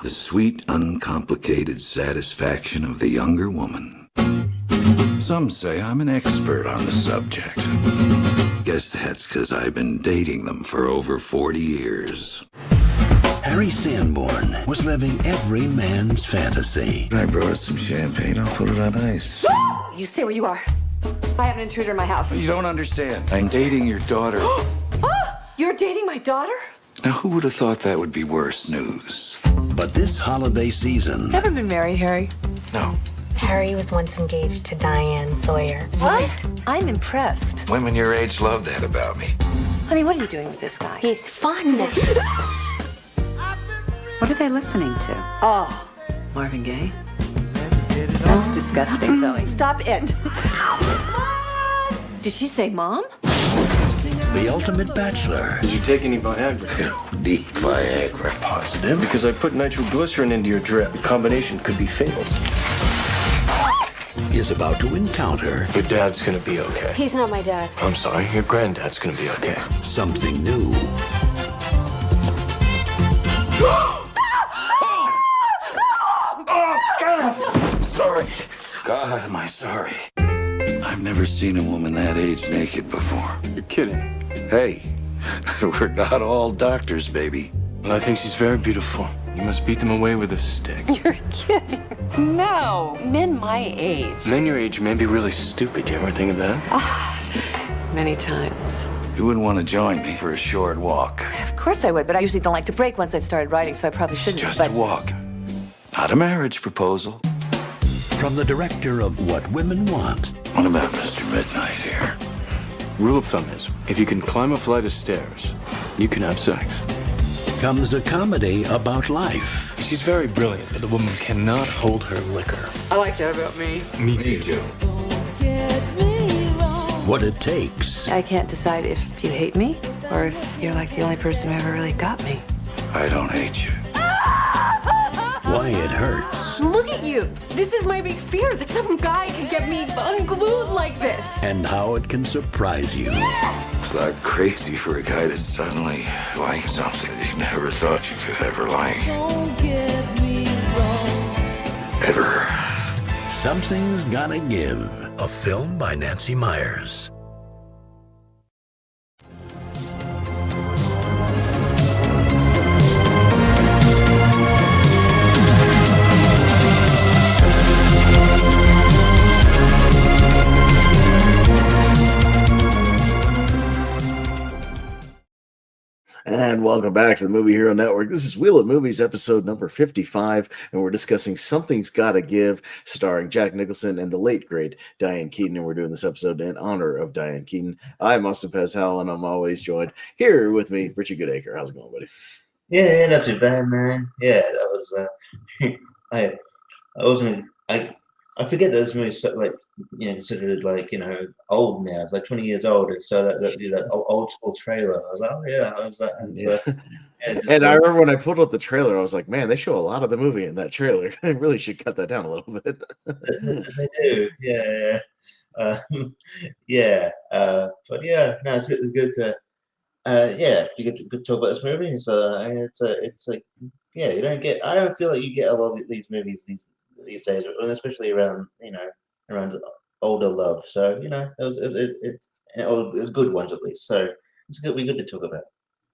The sweet, uncomplicated satisfaction of the younger woman. Some say I'm an expert on the subject. Guess that's because I've been dating them for over 40 years. Harry Sanborn was living every man's fantasy. I brought some champagne. I'll put it on ice. You stay where you are. I have an intruder in my house. You don't understand. I'm dating your daughter. You're dating my daughter? Now, who would have thought that would be worse news? But this holiday season... Never been married, Harry. No. Harry was once engaged to Diane Sawyer. What? I'm impressed. Women your age love that about me. Honey, what are you doing with this guy? He's fun. What are they listening to? Oh, Marvin Gaye? That's disgusting, Zoe. Stop it. Did she say mom? The Ultimate Bachelor Did you take any Viagra? Deep Viagra. Positive? Because I put nitroglycerin into your drip. The combination could be fatal. is about to encounter Your dad's gonna be okay. He's not my dad. I'm sorry, your granddad's gonna be okay. something new. Sorry. God, am I sorry. I've never seen a woman that age naked before. You're kidding. Hey, we're not all doctors, baby. Well, I think she's very beautiful. You must beat them away with a stick. You're kidding. No. Men my age. Men your age may be really stupid. You ever think of that? Many times. You wouldn't want to join me for a short walk. Of course I would, but I usually don't like to break once I've started writing, so I probably It's shouldn't. just but a walk. Not a marriage proposal. From the director of What Women Want. What about Mr. Midnight here? Rule of thumb is, if you can climb a flight of stairs, you can have sex. Comes a comedy about life. She's very brilliant, but the woman cannot hold her liquor. I like that about me. Me too. What it takes I can't decide if you hate me or if you're like the only person who ever really got me. I don't hate you. why it hurts, Look at you. This is my big fear, that some guy could get me unglued like this. and how it can surprise you. It's not crazy for a guy to suddenly like something you never thought you could ever like. Ever. Something's Gotta Give, a film by Nancy Myers. And welcome back to the Movie Hero Network. This is Wheel of Movies, episode number 55, and we're discussing Something's Gotta Give, starring Jack Nicholson and the late, great Diane Keaton, and we're doing this episode in honor of Diane Keaton. I'm Austin Pez Howell, and I'm always joined here with me, Richie Goodacre. How's it going, buddy? Yeah, not too bad, man. Yeah, that was I wasn't I forget that this movie's so, like, considered like, old now. It's like 20 years old. And so that old school trailer. I was like, oh yeah, I was like, And I remember when I pulled up the trailer, I was like, man, they show a lot of the movie in that trailer. I really should cut that down a little bit. they do, yeah. But yeah, no, it's good to you get to talk about this movie. It's like, yeah, I don't feel like you get a lot of these movies these days, especially around around older love. So it was good ones at least. So it's good. We're good to talk about.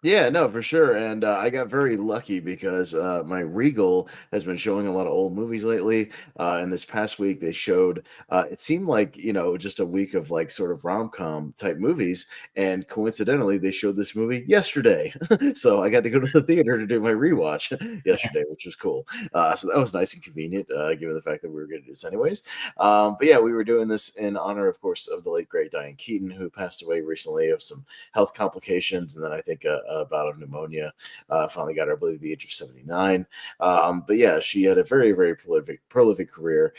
Yeah, no, for sure. And I got very lucky because my Regal has been showing a lot of old movies lately. And this past week they showed, it seemed like, just a week of like sort of rom-com type movies. And coincidentally, they showed this movie yesterday. So I got to go to the theater to do my rewatch yesterday, which was cool. So that was nice and convenient, given the fact that we were going to do this anyways. But yeah, we were doing this in honor, of course, of the late, great Diane Keaton, who passed away recently of some health complications. And then I think a bout of pneumonia, finally got her, I believe, the age of 79. But yeah, she had a very, very prolific career,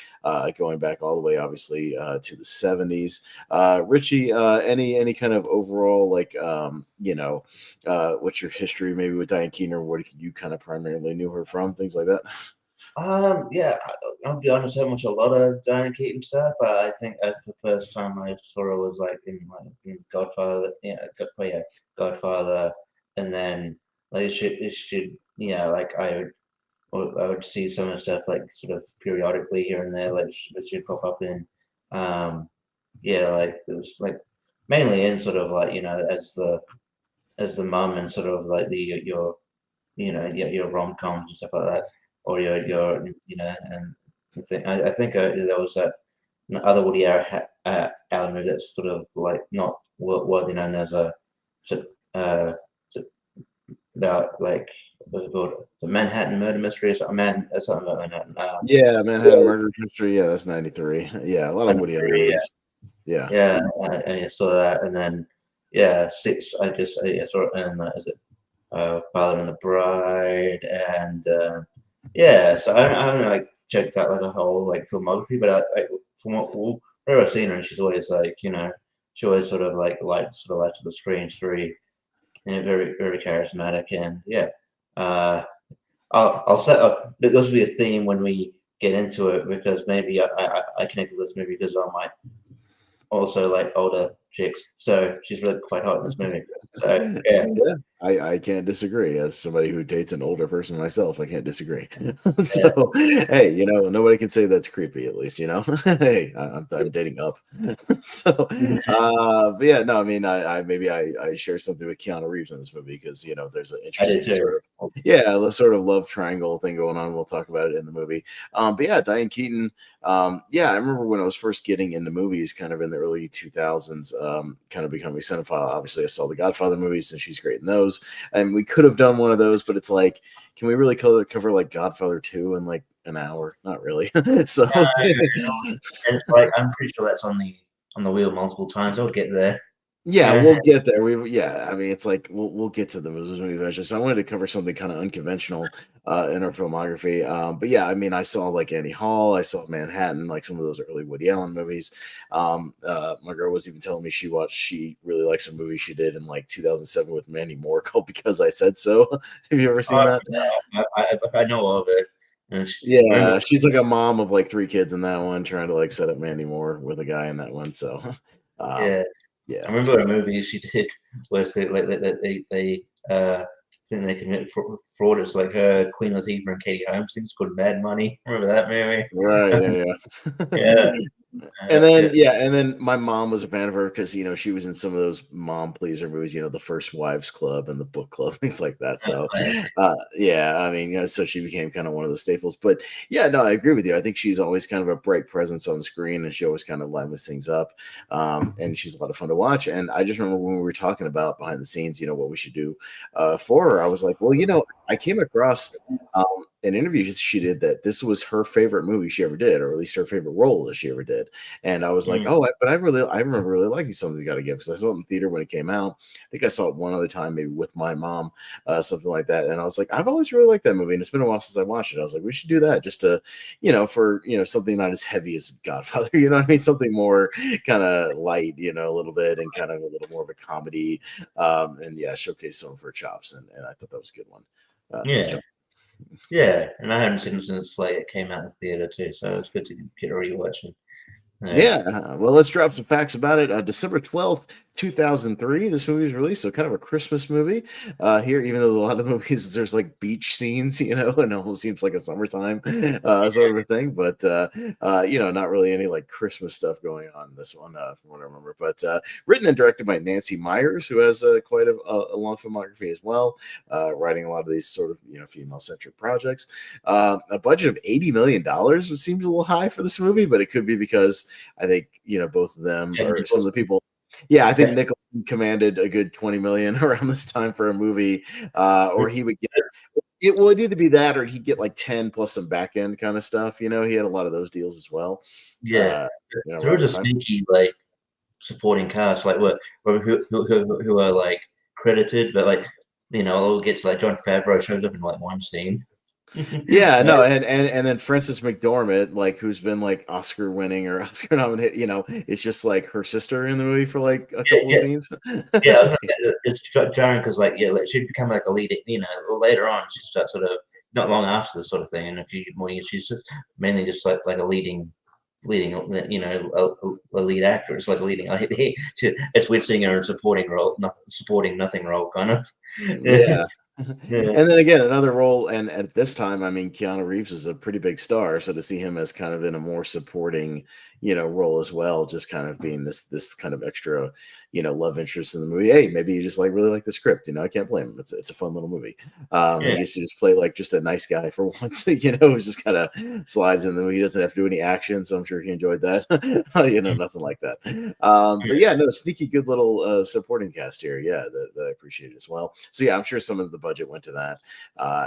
going back all the way, obviously, to the 70s. Richie, any kind of overall, like, what's your history maybe with Diane Keaton, or what you kind of primarily knew her from, things like that? Yeah, I'll be honest, I haven't watched a lot of Diane Keaton stuff, but I think that's the first time I saw her was like in Godfather, Godfather, and then like she like I would see some of the stuff like sort of periodically here and there, like she'd pop up in, like it was like mainly in sort of like as the mum and sort of like your rom-coms and stuff like that, or your and I think there was that other Woody Allen movie that's sort of like not worthy known as a about like what's it called, the Manhattan Murder Mystery or something like Manhattan. Yeah, Manhattan Murder Mystery. Yeah, that's 93. Yeah, a lot of Woody Allen movies. Yeah. Yeah, and I saw that, and then six. I saw it, and is it Father and the Bride, and so I haven't like checked out like a whole like filmography, but from where I've seen her, she's always like she always sort of like to the screen. She's very very charismatic, and I'll set up. This will be a theme when we get into it because maybe I connected this movie because I might also like older chicks, so she's really quite hot in this movie. So yeah. I can't disagree. As somebody who dates an older person myself, I can't disagrey. So hey, nobody can say that's creepy. At least hey, I'm dating up. So but yeah, no, I mean, I maybe I share something with Keanu Reeves in this movie because there's an interesting sort of love triangle thing going on. We'll talk about it in the movie. But yeah, Diane Keaton. I remember when I was first getting into movies, kind of in the early 2000s, kind of becoming a cinephile. Obviously, I saw the Godfather movies, and she's great in those. And we could have done one of those, but it's like, can we really cover like Godfather 2 in like an hour? Not really. So and it's like I'm pretty sure that's on the wheel multiple times. I'll get there. Yeah, we'll get there. I mean, it's like we'll get to the movie eventually. So I wanted to cover something kind of unconventional in our filmography. But yeah, I mean, I saw like Annie Hall, I saw Manhattan, like some of those early Woody Allen movies. My girl was even telling me she really likes a movie she did in like 2007 with Mandy Moore called Because I Said So. Have you ever seen that? I know of it. Yeah, she's like a mom of like 3 kids in that one, trying to like set up Mandy Moore with a guy in that one. So yeah. I remember a movie she did where they think they commit fraud. It's like Queen Latifah and Katie Holmes. Things called Mad Money. Remember that movie? Right. Yeah. And then my mom was a fan of her because she was in some of those mom pleaser movies, the First Wives Club and the Book Club, things like that. So I mean, so she became kind of one of those staples. But yeah, no, I agree with you. I think she's always kind of a bright presence on the screen, and she always kind of livens things up. And she's a lot of fun to watch. And I just remember when we were talking about behind the scenes, what we should do for her. I was like, well, I came across an interview she did that this was her favorite movie she ever did, or at least her favorite role that she ever did. And I was like, but I remember really liking Something You Gotta Give, because I saw it in theater when it came out. I think I saw it one other time, maybe with my mom, something like that. And I was like, I've always really liked that movie, and it's been a while since I watched it. I was like, we should do that just to, for something not as heavy as Godfather, you know what I mean? Something more kind of light, a little bit, and kind of a little more of a comedy. And showcase some of her chops, and I thought that was a good one. Yeah, and I haven't seen it since like it came out in the theater too, so it's good to get a rewatch. Well, let's drop some facts about it. December 12th, 2003, this movie was released, so kind of a Christmas movie here, even though a lot of movies there's like beach scenes, and it almost seems like a summertime sort of a thing, but not really any like Christmas stuff going on in this one from what I remember. But written and directed by Nancy Meyers, who has quite a long filmography as well, writing a lot of these sort of female-centric projects. A budget of $80 million, which seems a little high for this movie, but it could be because I think both of them or some of the people. Yeah, I think Nicholson commanded a good 20 million around this time for a movie, or he would get it would either be that or he'd get like 10 plus some back end kind of stuff. He had a lot of those deals as well. There was a sneaky like supporting cast, like who are like credited, but like it'll get to like Jon Favreau shows up in like one scene. And then Frances McDormand, like who's been like Oscar winning or Oscar nominated, it's just like her sister in the movie for like a couple of scenes. It's jarring because she'd become like a lead, later on she starts sort of not long after this sort of thing, and a few more years she's just mainly just like a leading a lead actor. It's like leading it's weird seeing her in supporting nothing role kind of. Yeah. And then again, another role, and at this time, I mean, Keanu Reeves is a pretty big star, so to see him as kind of in a more supporting, role as well, just kind of being this kind of extra, love interest in the movie. Hey, maybe you just really like the script. I can't blame him. It's a fun little movie. Yeah. He gets to just play like just a nice guy for once. Who just kind of slides in the movie. He doesn't have to do any action, so I'm sure he enjoyed that. Nothing like that. But yeah, no, sneaky good little supporting cast here. Yeah, that I appreciate as well. So yeah, I'm sure some of the budget went to that,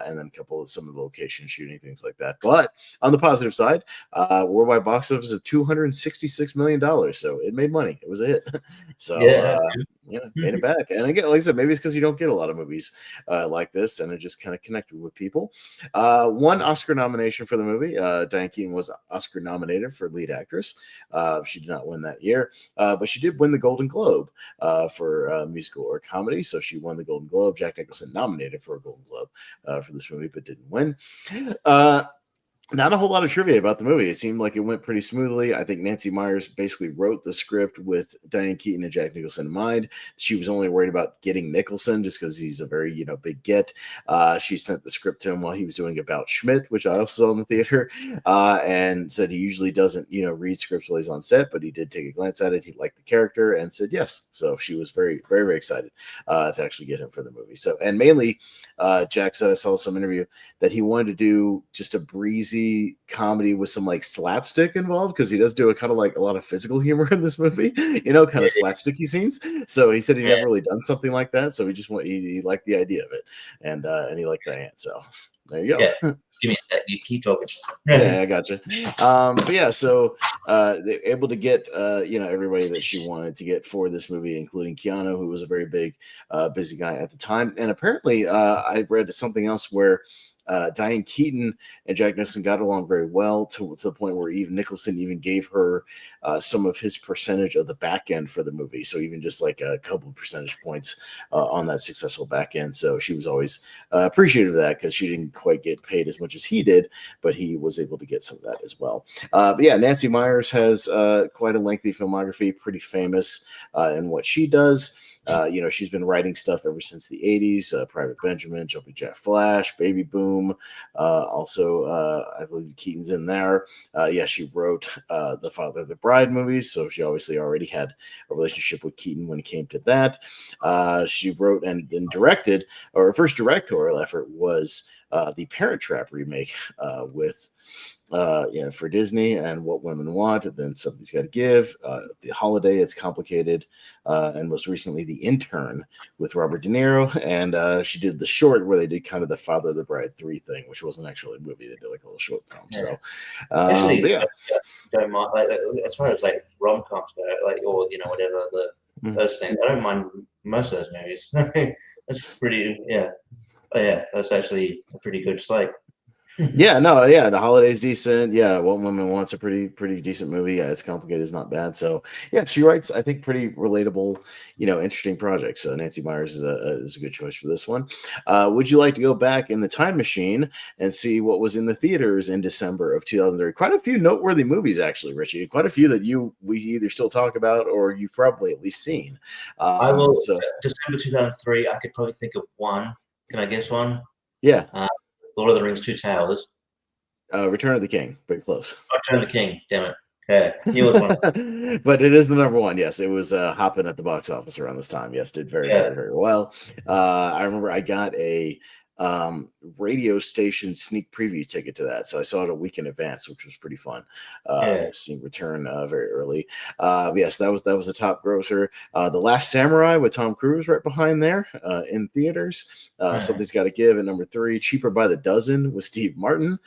and then some of the location shooting, things like that. But on the positive side, worldwide box office of $266 million, so it made money. It was a hit. So made it back. And again, like I said, maybe it's because you don't get a lot of movies like this, and it just kind of connected with people. One Oscar nomination for the movie. Diane Keaton was Oscar nominated for lead actress. She did not win that year, but she did win the Golden Globe for musical or comedy. So she won the Golden Globe. Jack Nicholson nominated for a Golden Globe for this movie, but didn't win. Not a whole lot of trivia about the movie. It seemed like it went pretty smoothly. I think Nancy Meyers basically wrote the script with Diane Keaton and Jack Nicholson in mind. She was only worried about getting Nicholson just because he's a very, big get. She sent the script to him while he was doing About Schmidt, which I also saw in the theater, and said he usually doesn't, read scripts while he's on set, but he did take a glance at it. He liked the character and said yes. So she was very, very, very excited to actually get him for the movie. So, and mainly, Jack said, I saw some interview that he wanted to do just a breezy comedy with some like slapstick involved, because he does do a kind of like a lot of physical humor in this movie, kind of slapsticky scenes. So he said he never really done something like that. So he liked the idea of it, and he liked Diane. So there you go. Yeah. Give me that. You keep talking. Yeah, I gotcha. But yeah, so they're able to get everybody that she wanted to get for this movie, including Keanu, who was a very big, busy guy at the time. And apparently, I read something else where Diane Keaton and Jack Nicholson got along very well to the point where even Nicholson even gave her some of his percentage of the back end for the movie. So even just like a couple of percentage points on that successful back end. So she was always appreciative of that, because she didn't quite get paid as much as he did, but he was able to get some of that as well. But yeah, Nancy Meyers has quite a lengthy filmography, pretty famous in what she does. She's been writing stuff ever since the 80s, Private Benjamin, Jumping Jack Flash, Baby Boom. Also, I believe Keaton's in there. She wrote the Father of the Bride movies, so she obviously already had a relationship with Keaton when it came to that. She wrote and then directed, or her first directorial effort was the Parent Trap remake for Disney, and What Women Want, and then Something's Got to Give, The Holiday, It's Complicated, and most recently The Intern with Robert De Niro. And she did the short where they did kind of the Father of the Bride 3 thing, which wasn't actually a movie. They did like a little short film. Yeah. So Actually, yeah. Don't mind like as far as like rom-coms go, like, or whatever those things. I don't mind most of those movies. That's pretty. Yeah. Oh, yeah, that's actually a pretty good slate. The Holiday's decent. What Women Want's a pretty decent movie. Yeah, It's Complicated is not bad. So yeah, she writes, I think, pretty relatable, interesting projects. So Nancy Meyers is a good choice for this one. Would you like to go back in the time machine and see what was in the theaters in December of 2003? Quite a few noteworthy movies, actually, Richie. Quite a few that we either still talk about or you've probably at least seen. I will. So December 2003. I could probably think of one. Can I guess one? Yeah. Lord of the Rings, Two Towers. Return of the King, very close. Return of the King, damn it. Okay, he was one. But it is the number one. Yes, it was hopping at the box office around this time. Yes, did very, very, very well. I remember I got a radio station sneak preview ticket to that, so I saw it a week in advance, which was pretty fun. Seeing Return very early. Yes, that was a top grosser. The Last Samurai with Tom Cruise right behind there in theaters. Something's Got to Give at number 3. Cheaper by the Dozen with Steve Martin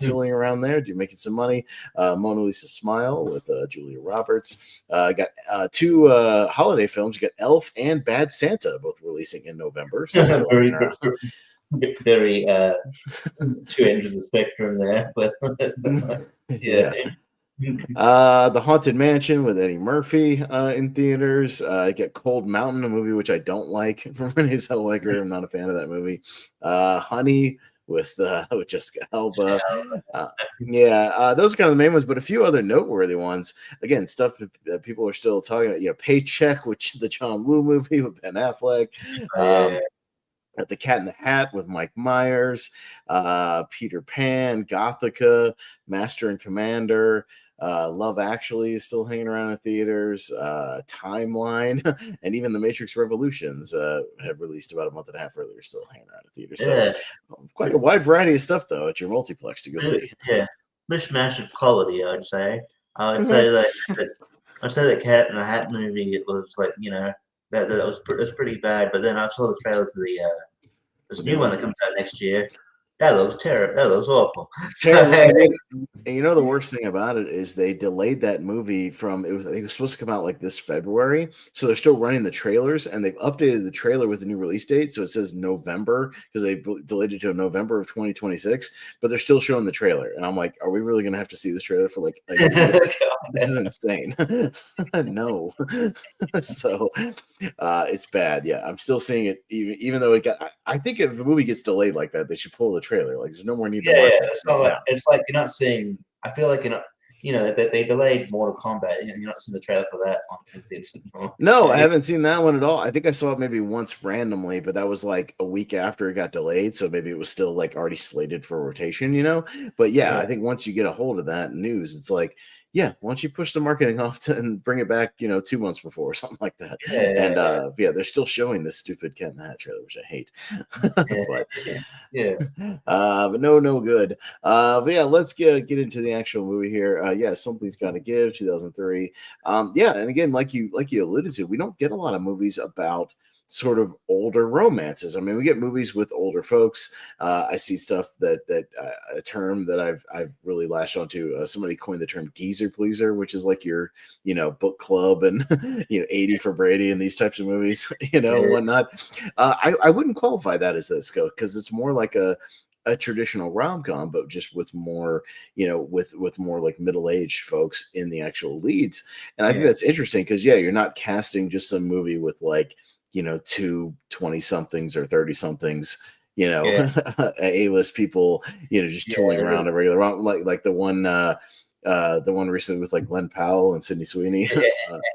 tooling around there, making some money. Mona Lisa Smile with Julia Roberts. Got 2 holiday films. You got Elf and Bad Santa, both releasing in November. So very two ends of the spectrum there, but The Haunted Mansion with Eddie Murphy in theaters. I get Cold Mountain, a movie which I don't like from Renee Zellweger. I'm not a fan of that movie. Honey with Jessica Alba. Those are kind of the main ones, but a few other noteworthy ones. Again, stuff that people are still talking about. Paycheck, which the John Woo movie with Ben Affleck. The Cat in the Hat with Mike Myers, Peter Pan, Gothica, Master and Commander, Love Actually is still hanging around in theaters, Timeline, and even The Matrix Revolutions have released about a month and a half earlier, still hanging around in theaters. Yeah. So quite a wide variety of stuff, though, at your multiplex to go see. Yeah, mishmash of quality, I'd say. I would Mhm. say I'd say that Cat in the Hat movie, it was like, that was pretty bad. But then I saw the trailer to this new one that comes out next year. That looks terrible. That looks awful. Terrible. And you know the worst thing about it is they delayed that movie from I think it was supposed to come out like this February, so they're still running the trailers, and they've updated the trailer with the new release date, so it says November because they delayed it to November of 2026, but they're still showing the trailer, and I'm like, are we really gonna have to see this trailer for like a year? This is insane. No. So it's bad. Yeah, I'm still seeing it, even though it got. I think if the movie gets delayed like that, they should pull the trailer. Like, there's no more need to Yeah, watch yeah. it It's not right like now. it's like you're not seeing. I feel like that they delayed Mortal Kombat. You're not seeing the trailer for that on theaters anymore. No, I haven't seen that one at all. I think I saw it maybe once randomly, but that was like a week after it got delayed, so maybe it was still like already slated for rotation, you know? But yeah, I think once you get a hold of that news, it's like, yeah, why don't you push the marketing off and bring it back, 2 months before or something like that. And yeah, they're still showing this stupid Cat in the Hat trailer, which I hate. But but no good. But yeah, let's get into the actual movie here. Yeah, Something's Gotta Give, 2003. Yeah, and again, like you alluded to, we don't get a lot of movies about sort of older romances. I mean, we get movies with older folks. I see stuff that a term that I've really lashed onto. Somebody coined the term geezer pleaser, which is like your book club and 80 for Brady and these types of movies, whatnot. I wouldn't qualify that as this because it's more like a traditional rom-com, but just with more, with more like middle-aged folks in the actual leads. And I think that's interesting because you're not casting just some movie with like, two 20-somethings or 30-somethings, A-list people, just tooling around a regular, like the one recently with like Glenn Powell and Sydney Sweeney.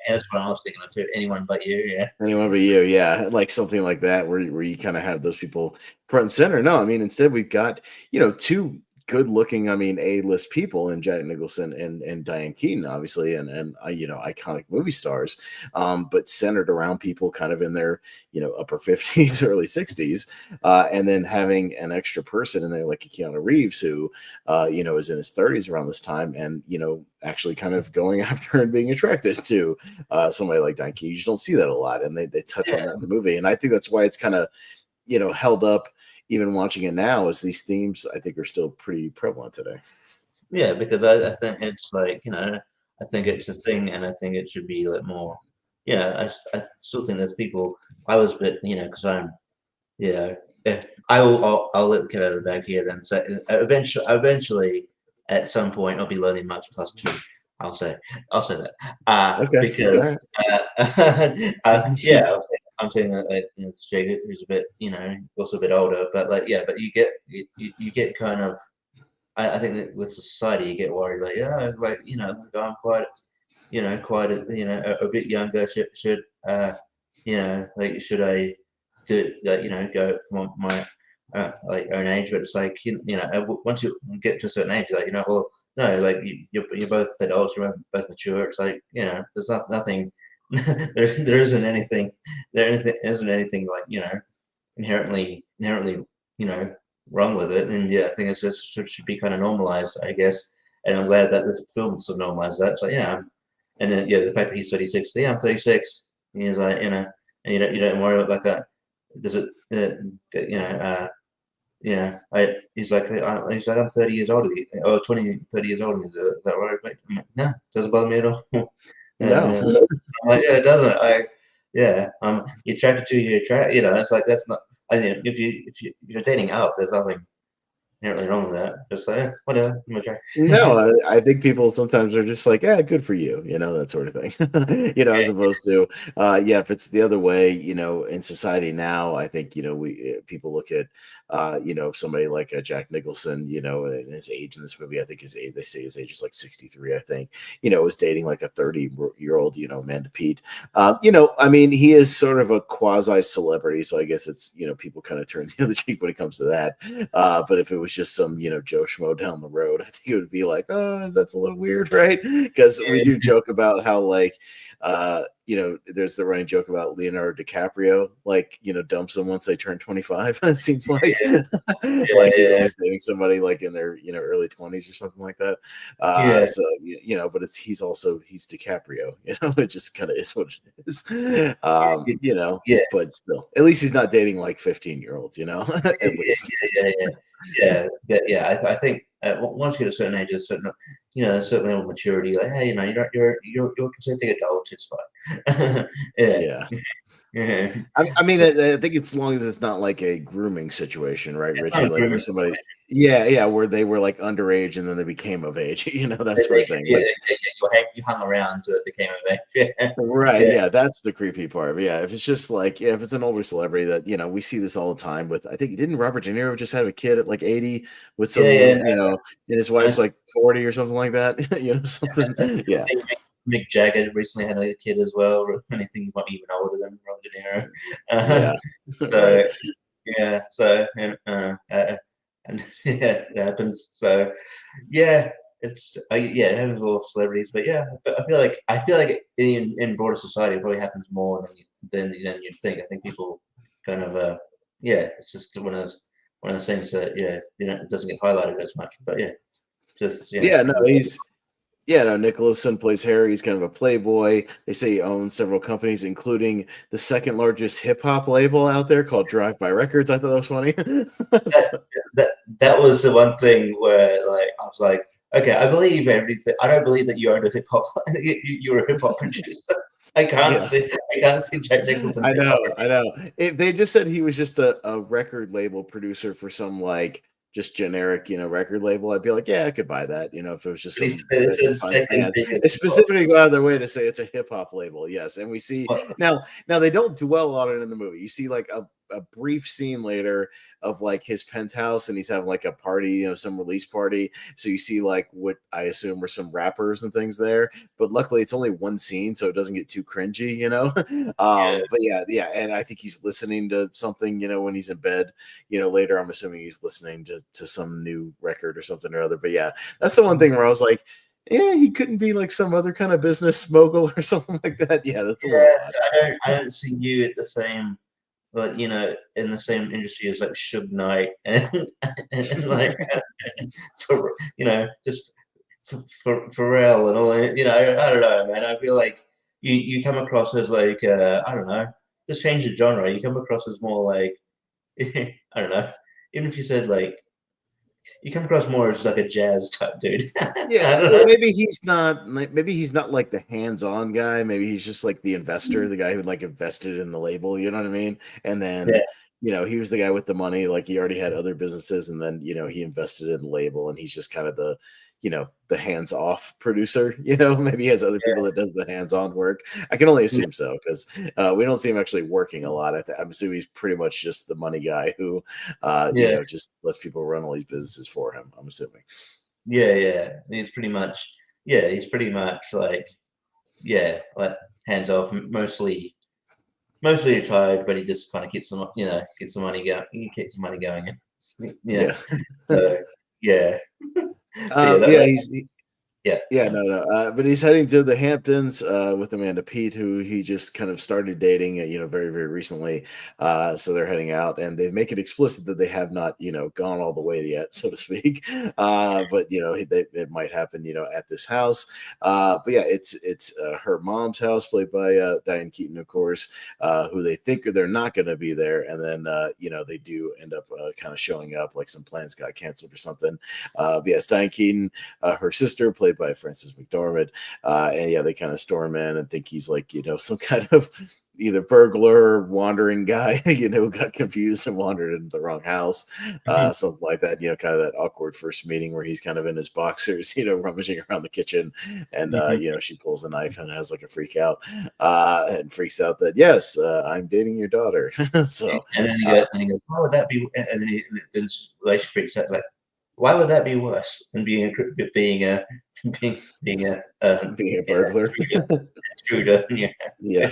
That's what I was thinking of too. Anyone But You, yeah. Anyone But You, yeah, like something like that where you kind of have those people front and center. No, I mean, instead we've got two good-looking, A-list people in Jack Nicholson and Diane Keaton, obviously, and iconic movie stars, but centered around people kind of in their upper 50s, early 60s, and then having an extra person in there like Keanu Reeves, who is in his 30s around this time, and actually kind of going after and being attracted to somebody like Diane Keaton. You just don't see that a lot, and they touch on that in the movie, and I think that's why it's kind of held up. Even watching it now, as these themes I think are still pretty prevalent today. Yeah, because I think it's like, I think it's a thing, and I think it should be like more. I still think there's people. I was a bit, because I'm, I'll let the cat out of the bag here. Then so eventually, at some point, I'll be learning much plus two. I'll say that. Okay. Because I'm saying that Jake, who's a bit, also a bit older, but like, but you get kind of. I think that with society, you get worried like, I'm quite, quite a bit younger. Should like, should I do go from my like own age? But it's like, once you get to a certain age, like, well, no, like you're both that old, you're both mature. It's like, there's nothing. there isn't anything like inherently wrong with it, and I think it's just should be kind of normalized, I guess. And I'm glad that this film sort of normalized that. So and then the fact that he's 36, I'm 36, and he's like, and you don't worry about like that. Does it he's like I'm 30 years older than you, or 30 years older than you. Is that right? Like, no, doesn't bother me at all. No. I'm like, it doesn't. You're attracted to, it's like, that's not. I think if you're dating out, there's nothing. inherently wrong with that. Just like, whatever, I'm okay. No, I think people sometimes are just like, "Yeah, good for you," that sort of thing. As opposed to, yeah, if it's the other way, in society now, I think, people look at, somebody like Jack Nicholson, and his age in this movie. I think his age, they say his age is like 63. I think, was dating like a 30-year-old, Amanda Pete. I mean, he is sort of a quasi celebrity, so I guess it's, people kind of turn the other cheek when it comes to that. But if it was just some, Joe Schmo down the road, I think it would be like, oh, that's a little weird, right? Because we do joke about how, like, there's the running joke about Leonardo DiCaprio, like, dumps them once they turn 25. It seems like, like he's always dating somebody like in their, early 20s or something like that. So but he's DiCaprio, it just kind of is what it is. But still, at least he's not dating like 15-year-olds, at least. I think once you get a certain age, a certain certain level of maturity, like, hey, you're consenting adult, it's fine. Yeah. I mean, I think it's as long as it's not like a grooming situation, right, Richie? Like where somebody, where they were like underage and then they became of age, that sort of thing. You hung around until it became of age. Right. Yeah, that's the creepy part. But yeah, if it's just like, if it's an older celebrity that, we see this all the time with, I think, didn't Robert De Niro just have a kid at like 80 with some, and his wife's like 40 or something like that, something. Yeah. Mick Jagger recently had a kid as well. I think he might be even older than Robert De Niro. So right. yeah, so and it happens. So yeah, it's it happens with all celebrities. But yeah, I feel like in broader society it probably happens more than you'd think. I think people kind of it's just one of those things that it doesn't get highlighted as much. But Nicholson plays Harry. He's kind of a playboy. They say he owns several companies, including the second largest hip hop label out there called Drive By Records. I thought that was funny. that was the one thing where, like, I was like, okay, I believe everything. I don't believe that you owned a hip hop. You're a hip hop producer. I can't see Jack Nicholson. I know. If they just said he was just a record label producer for some like just generic, record label, I'd be like, yeah, I could buy that. If it was just they specifically go out of their way to say it's a hip hop label. Yes. And we see now they don't dwell on it in the movie. You see like a brief scene later of like his penthouse and he's having like a party, some release party. So you see like what I assume were some rappers and things there, but luckily it's only one scene, so it doesn't get too cringy, but yeah. And I think he's listening to something, when he's in bed, later, I'm assuming he's listening to some new record or something or other. But yeah, that's the one thing where I was like, yeah, he couldn't be like some other kind of business mogul or something like that. Yeah, that's a little odd. I don't see you at the same, like, in the same industry as like Suge Knight and like for just for Pharrell and all. I don't know, man. I feel like you come across as like I don't know. Just change the genre. You come across as more like I don't know. Even if you said like, you come across more as like a jazz type dude. Maybe he's not like the hands-on guy. Maybe he's just like the investor, the guy who like invested in the label, you know what I mean? And then he was the guy with the money, like he already had other businesses, and then he invested in the label, and he's just kind of the the hands-off producer. Maybe he has other people that does the hands-on work. I can only assume so, because we don't see him actually working a lot. I'm assuming he's pretty much just the money guy who just lets people run all these businesses for him, I'm assuming. He's pretty much like like hands off, mostly retired, but he just kind of keeps some money going. He keeps the money going. So but he's heading to the Hamptons with Amanda Pete, who he just kind of started dating, very, very recently. So they're heading out, and they make it explicit that they have not, gone all the way yet, so to speak. But it might happen, at this house. But yeah, it's her mom's house, played by Diane Keaton, of course, who they think they're not going to be there, and then they do end up kind of showing up, like some plans got canceled or something. But yes, Diane Keaton, her sister, played played by Frances McDormand. And yeah, they kind of storm in and think he's like, some kind of either burglar or wandering guy, got confused and wandered into the wrong house, something like that, kind of that awkward first meeting where he's kind of in his boxers, rummaging around the kitchen, and she pulls a knife and has like a freak out, and freaks out that, yes, I'm dating your daughter. So and then he goes, why would that be? And then she freaks out like, why would that be worse than being a being being a burglar? Intruder. Yeah. Yeah,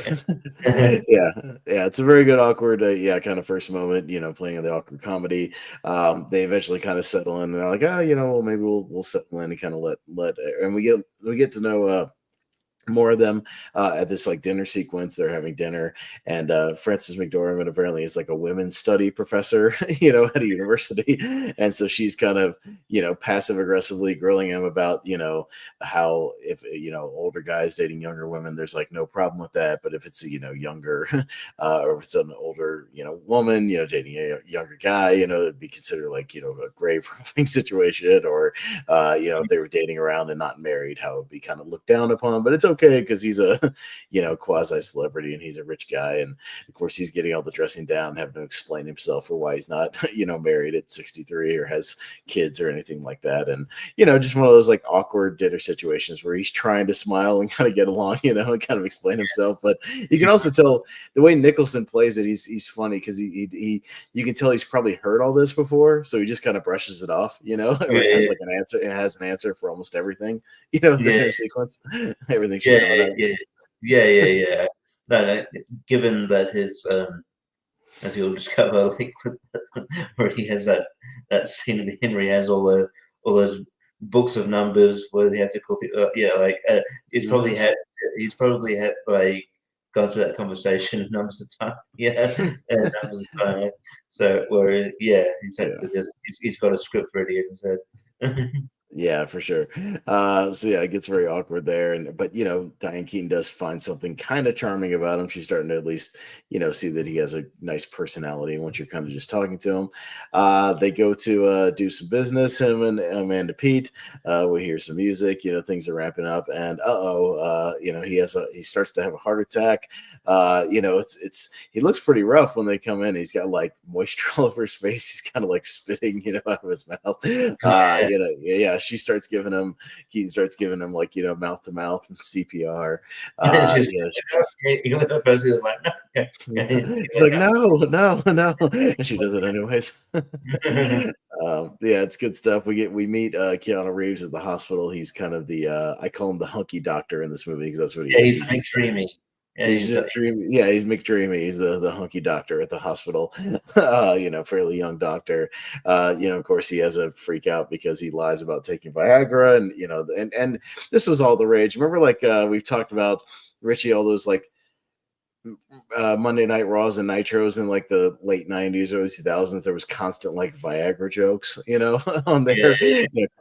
it's a very good awkward kind of first moment, playing the awkward comedy. They eventually kind of settle in and they're like, well, maybe we'll settle in and kind of let and we get to know more of them at this like dinner sequence. They're having dinner, and Frances McDormand apparently is like a women's study professor, at a university, and so she's kind of passive aggressively grilling him about how if older guys dating younger women, there's like no problem with that, but if it's younger or if it's an older woman dating a younger guy, it'd be considered like a grave robbing situation, or if they were dating around and not married, how it would be kind of looked down upon. But it's okay because he's a quasi celebrity and he's a rich guy, and of course he's getting all the dressing down, having to explain himself for why he's not married at 63 or has kids or anything like that. And just one of those like awkward dinner situations where he's trying to smile and kind of get along, and kind of explain himself. But you can also tell the way Nicholson plays it, he's funny because he you can tell he's probably heard all this before, so he just kind of brushes it off, or it has like an answer. It has an answer for almost everything, the dinner sequence, everything. Yeah. No, given that his as you'll discover, like where he has that scene that Henry has all those books of numbers where they have to copy. He's probably had like gone through that conversation numbers of time. And numbers of time. So where he's had to just he's got a script ready in his head. Yeah, for sure. So yeah, it gets very awkward there. But Diane Keaton does find something kind of charming about him. She's starting to at least, see that he has a nice personality once you're kind of just talking to him. They go to do some business, him and Amanda Peet. We hear some music, things are ramping up, and he starts to have a heart attack. He looks pretty rough when they come in. He's got like moisture all over his face. He's kind of like spitting, out of his mouth. Keaton starts giving him like mouth to mouth CPR. He's like, no, and she does it anyways. It's good stuff. We meet Keanu Reeves at the hospital. He's kind of the I call him the hunky doctor in this movie because that's what he is. He's extremely. He's McDreamy. He's the hunky doctor at the hospital. Fairly young doctor. Of course he has a freak out because he lies about taking Viagra, and this was all the rage. Remember, like we've talked about, Richie, all those like Monday Night Raws and Nitros in like the late 90s, early 2000s. There was constant like Viagra jokes, on there.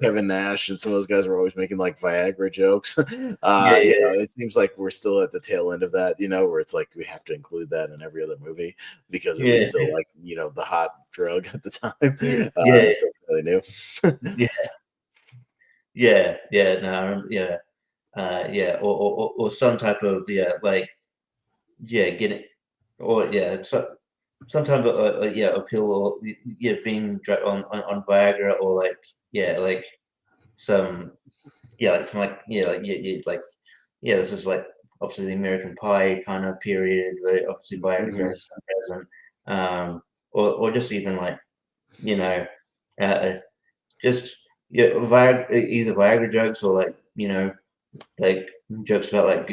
Kevin Nash and some of those guys were always making like Viagra jokes. It seems like we're still at the tail end of that, where it's like we have to include that in every other movie because it was still like the hot drug at the time. It's still really new. Or some type of get it, or sometimes a pill, or being drugged on Viagra, or like some this is like obviously the American Pie kind of period where obviously Viagra is present, or just even like Viagra, either Viagra jokes or like jokes about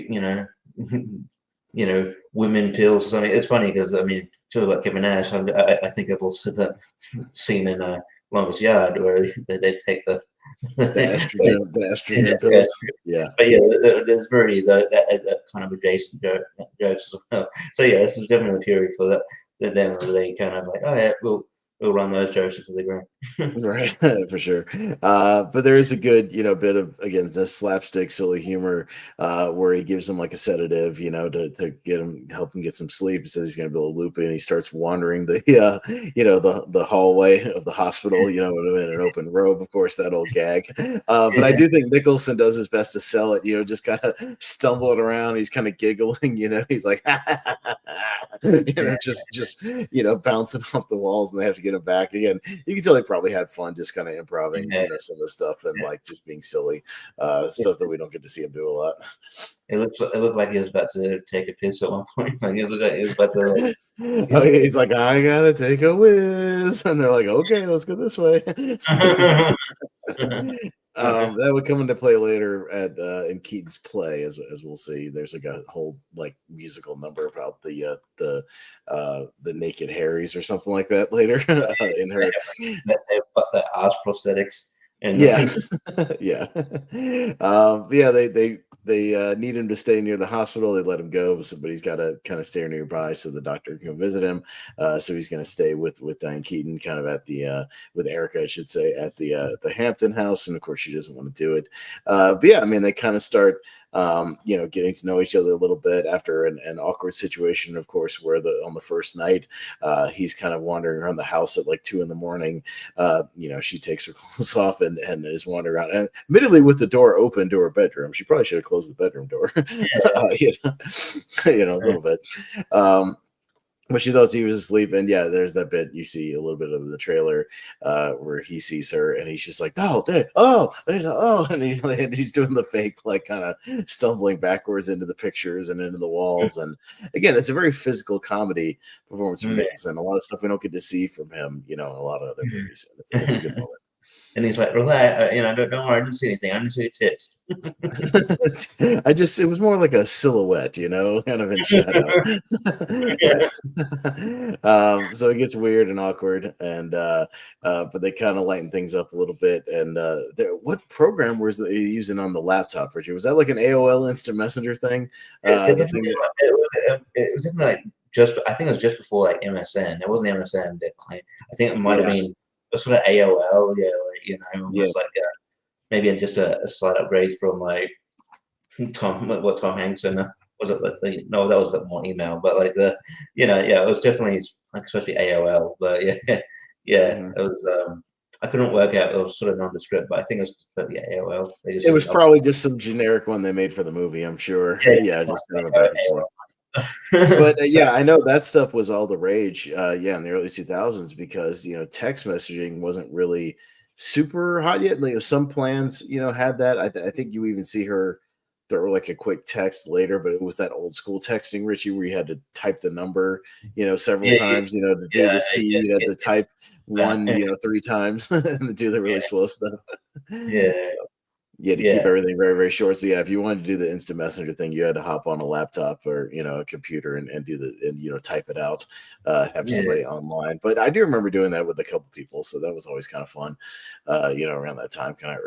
women pills or something. It's funny because talk about Kevin Nash. I think of also the scene in Longest Yard where they take the estrogen pills. But there's very that kind of adjacent jokes as well. So this is definitely the period for that. Then they kind of like, we'll run those jokes into the ground. Right, for sure. But there is a good, bit of again the slapstick, silly humor, where he gives him like a sedative, to get him, help him get some sleep. He says he's going to be able to loop it, and he starts wandering the hallway of the hospital, in an open robe. Of course, that old gag. But I Yeah. do think Nicholson does his best to sell it. Just kind of stumbling around. He's kind of giggling. He's like, just bouncing off the walls, and they have to get him back again. You can tell he probably had fun just kind of improving, Yeah. some of the stuff and Yeah. like just being silly, stuff that we don't get to see him do a lot. It looked like he was about to take a piss at one point. Like it looked like he was about to. Oh, yeah, he's like, I gotta take a whiz, and they're like, okay, let's go this way. That would come into play later at in Keaton's play, as we'll see. There's like a whole like musical number about the naked Harrys or something like that later in her. They put the ass prosthetics and Yeah, yeah, yeah. They need him to stay near the hospital. They let him go, but he's got to kind of stay nearby so the doctor can visit him. So he's going to stay with Diane Keaton, kind of at the with Erica, I should say, at the Hampton house, and of course she doesn't want to do it. But yeah, I mean they kind of start getting to know each other a little bit after an awkward situation, of course, where on the first night he's kind of wandering around the house at like 2 a.m. She takes her clothes off and is wandering around, and admittedly with the door open to her bedroom. She probably should have closed the bedroom door, a little bit. But she thought he was asleep, and yeah, there's that bit you see a little bit of the trailer where he sees her, and he's just like, "Oh, and he's doing the fake, like, kind of stumbling backwards into the pictures and into the walls. And again, it's a very physical comedy performance from Nicholson. A lot of stuff we don't get to see from him, in a lot of other movies. It's a good moment. And he's like, relax, don't worry, I didn't see anything. I didn't see a tits. It was more like a silhouette, kind of in shadow. So it gets weird and awkward, and but they kind of lighten things up a little bit. And what program was they using on the laptop, Richard? Was that like an AOL Instant Messenger thing? It was like I think it was just before like MSN. It wasn't MSN, definitely. I think it might have been a sort of AOL, almost like maybe just a slight upgrade from like Tom Hanks and was it like no, that was more email, but like it was definitely like especially AOL, but yeah, it was. I couldn't work out. It was sort of nondescript, but I think it was totally AOL. It was probably just some generic one they made for the movie, I'm sure. Yeah, just kind of back and forth. But yeah, I know that stuff was all the rage. In the early 2000s because text messaging wasn't really super hot yet. Some plans had that. I think you even see her throw like a quick text later, but it was that old school texting, Richie, where you had to type the number several times. To do the C, you had to type 1 3 times and to do the really slow stuff. Yeah. So, you had to keep everything very, very short. So yeah, if you wanted to do the instant messenger thing, you had to hop on a laptop or a computer and do type it out, have somebody online. But I do remember doing that with a couple people, so that was always kind of fun. Around that time, kind of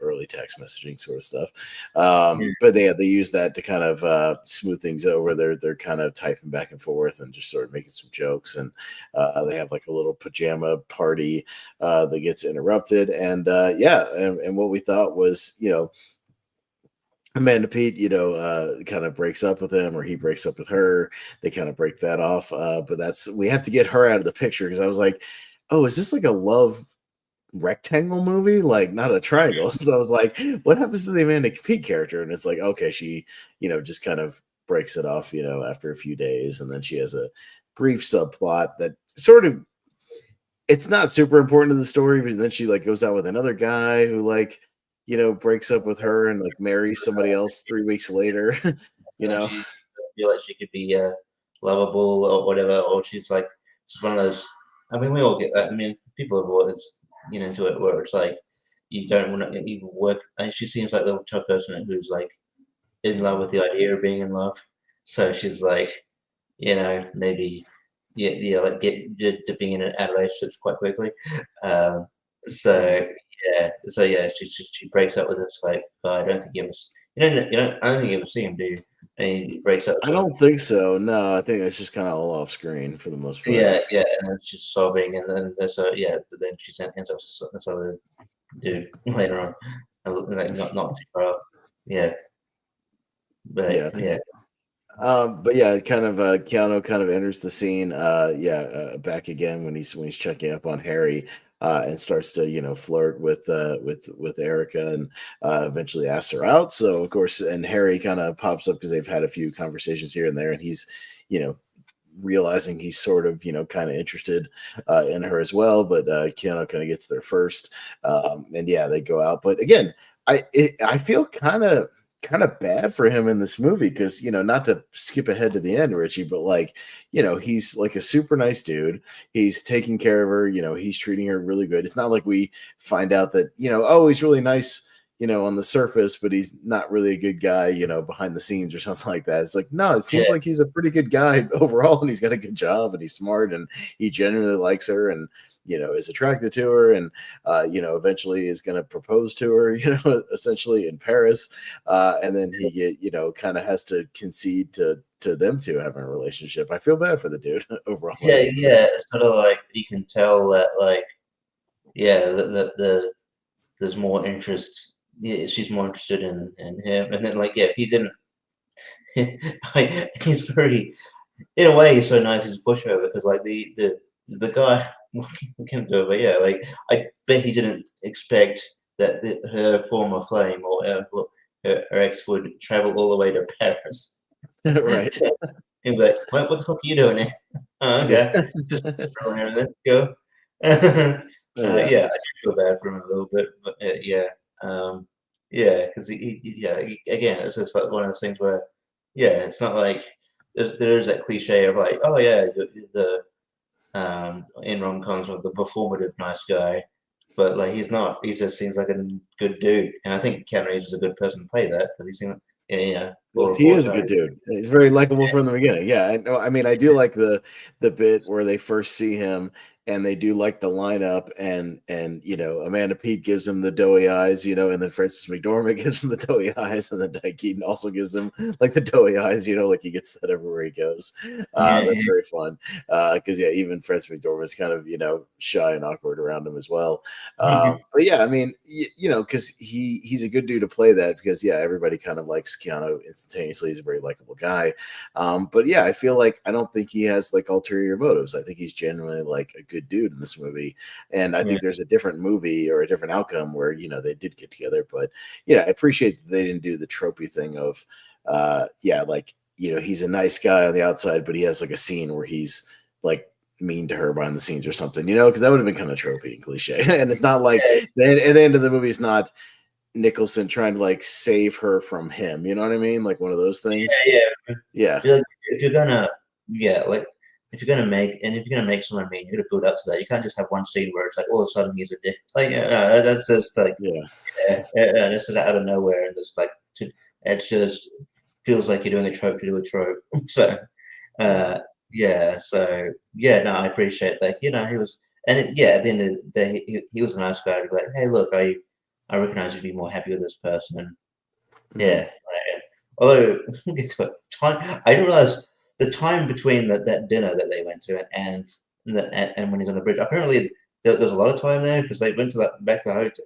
early text messaging sort of stuff. But they use that to kind of smooth things over. They're kind of typing back and forth and just sort of making some jokes, and they have like a little pajama party that gets interrupted, and and what we thought was Amanda Pete, kind of breaks up with him, or he breaks up with her. They kind of break that off. But we have to get her out of the picture because I was like, oh, is this like a love rectangle movie? Like not a triangle. So I was like, what happens to the Amanda Pete character? And it's like, okay, she, just kind of breaks it off, after a few days. And then she has a brief subplot that sort of, it's not super important to the story, but then she like goes out with another guy who like, breaks up with her and like marries somebody else 3 weeks later. She feel like she could be lovable or whatever, or she's like one of those. I mean, we all get that. I mean, people have always into it where it's like you don't want to even work. And she seems like the type of person who's like in love with the idea of being in love. So she's like, maybe like get dipping in and out of relationships quite quickly. So she breaks up with this like, I don't think he I don't think you ever see him, do you? And he breaks up. I don't think so. No, I think it's just kind of all off screen for the most part. Yeah, and it's just sobbing, and then then she ends up with this other dude later on, like not too far. Yeah, Yeah. but yeah, But yeah, kind of Keanu kind of enters the scene. Back again when he's checking up on Harry, and starts to flirt with Erica, and eventually asks her out. So of course, and Harry kind of pops up because they've had a few conversations here and there, and he's you know realizing he's sort of kind of interested in her as well. But Keanu kind of gets there first, and yeah, they go out. But again, I feel kind of bad for him in this movie because not to skip ahead to the end, Richie, but like he's like a super nice dude. He's taking care of her. He's treating her really good. It's not like we find out that oh, he's really nice on the surface, but he's not really a good guy behind the scenes or something like that. It's like, no, it seems like he's a pretty good guy overall, and he's got a good job, and he's smart, and he genuinely likes her, and is attracted to her, and eventually is going to propose to her, essentially in Paris, and then he kind of has to concede to them two having a relationship. I feel bad for the dude overall. yeah. It's kind of like you can tell that, like, the there's more interest. Yeah, she's more interested in him, and then like, if he didn't, he's very, in a way, he's so nice. He's a pushover because like the guy we can do it, but yeah, like I bet he didn't expect that her former flame or her ex would travel all the way to Paris. Right. He'd be like, what the fuck are you doing here? Oh, okay, just throwing everything. Go. Yeah, I do feel bad for him a little bit, but because again, it's just like one of those things where, it's not like there's that cliche of like, oh yeah, the in rom-coms with the performative nice guy, but like he's not. He just seems like a good dude, and I think Keanu Reeves is a good person to play that because he seems, Yes, he is a good dude. He's very likable from the beginning. Yeah, I know. I mean, I do like the bit where they first see him and they do like the lineup, and Amanda Peet gives him the doughy eyes, and then Frances McDormand gives him the doughy eyes, and then Diane Keaton also gives him like the doughy eyes, like he gets that everywhere he goes. That's very fun because even Frances McDormand is kind of shy and awkward around him as well. But yeah, I mean, because he's a good dude to play that because everybody kind of likes Keanu instantaneously. He's a very likable guy. But yeah, I feel like I don't think he has like ulterior motives. I think he's genuinely like a good dude in this movie, and I think there's a different movie or a different outcome where they did get together. But I appreciate that they didn't do the tropey thing of he's a nice guy on the outside, but he has like a scene where he's like mean to her behind the scenes or something, because that would have been kind of tropey and cliche. And it's not like then at the end of the movie, it's not Nicholson trying to like save her from him. You know what I mean? Like one of those things. Yeah. Like, if you're gonna make someone mean, you're gonna build up to that. You can't just have one scene where it's like all of a sudden he's a dick. Like, that's just like, this is out of nowhere, and it's like, it just feels like you're doing a trope to do a trope. So, no, I appreciate that. He was, and at the end of the day, he was a nice guy to be like, hey, look, I recognize you'd be more happy with this person. Although time, I didn't realize the time between that dinner that they went to and when he's on the bridge. Apparently, there was a lot of time there because they went to back to the hotel.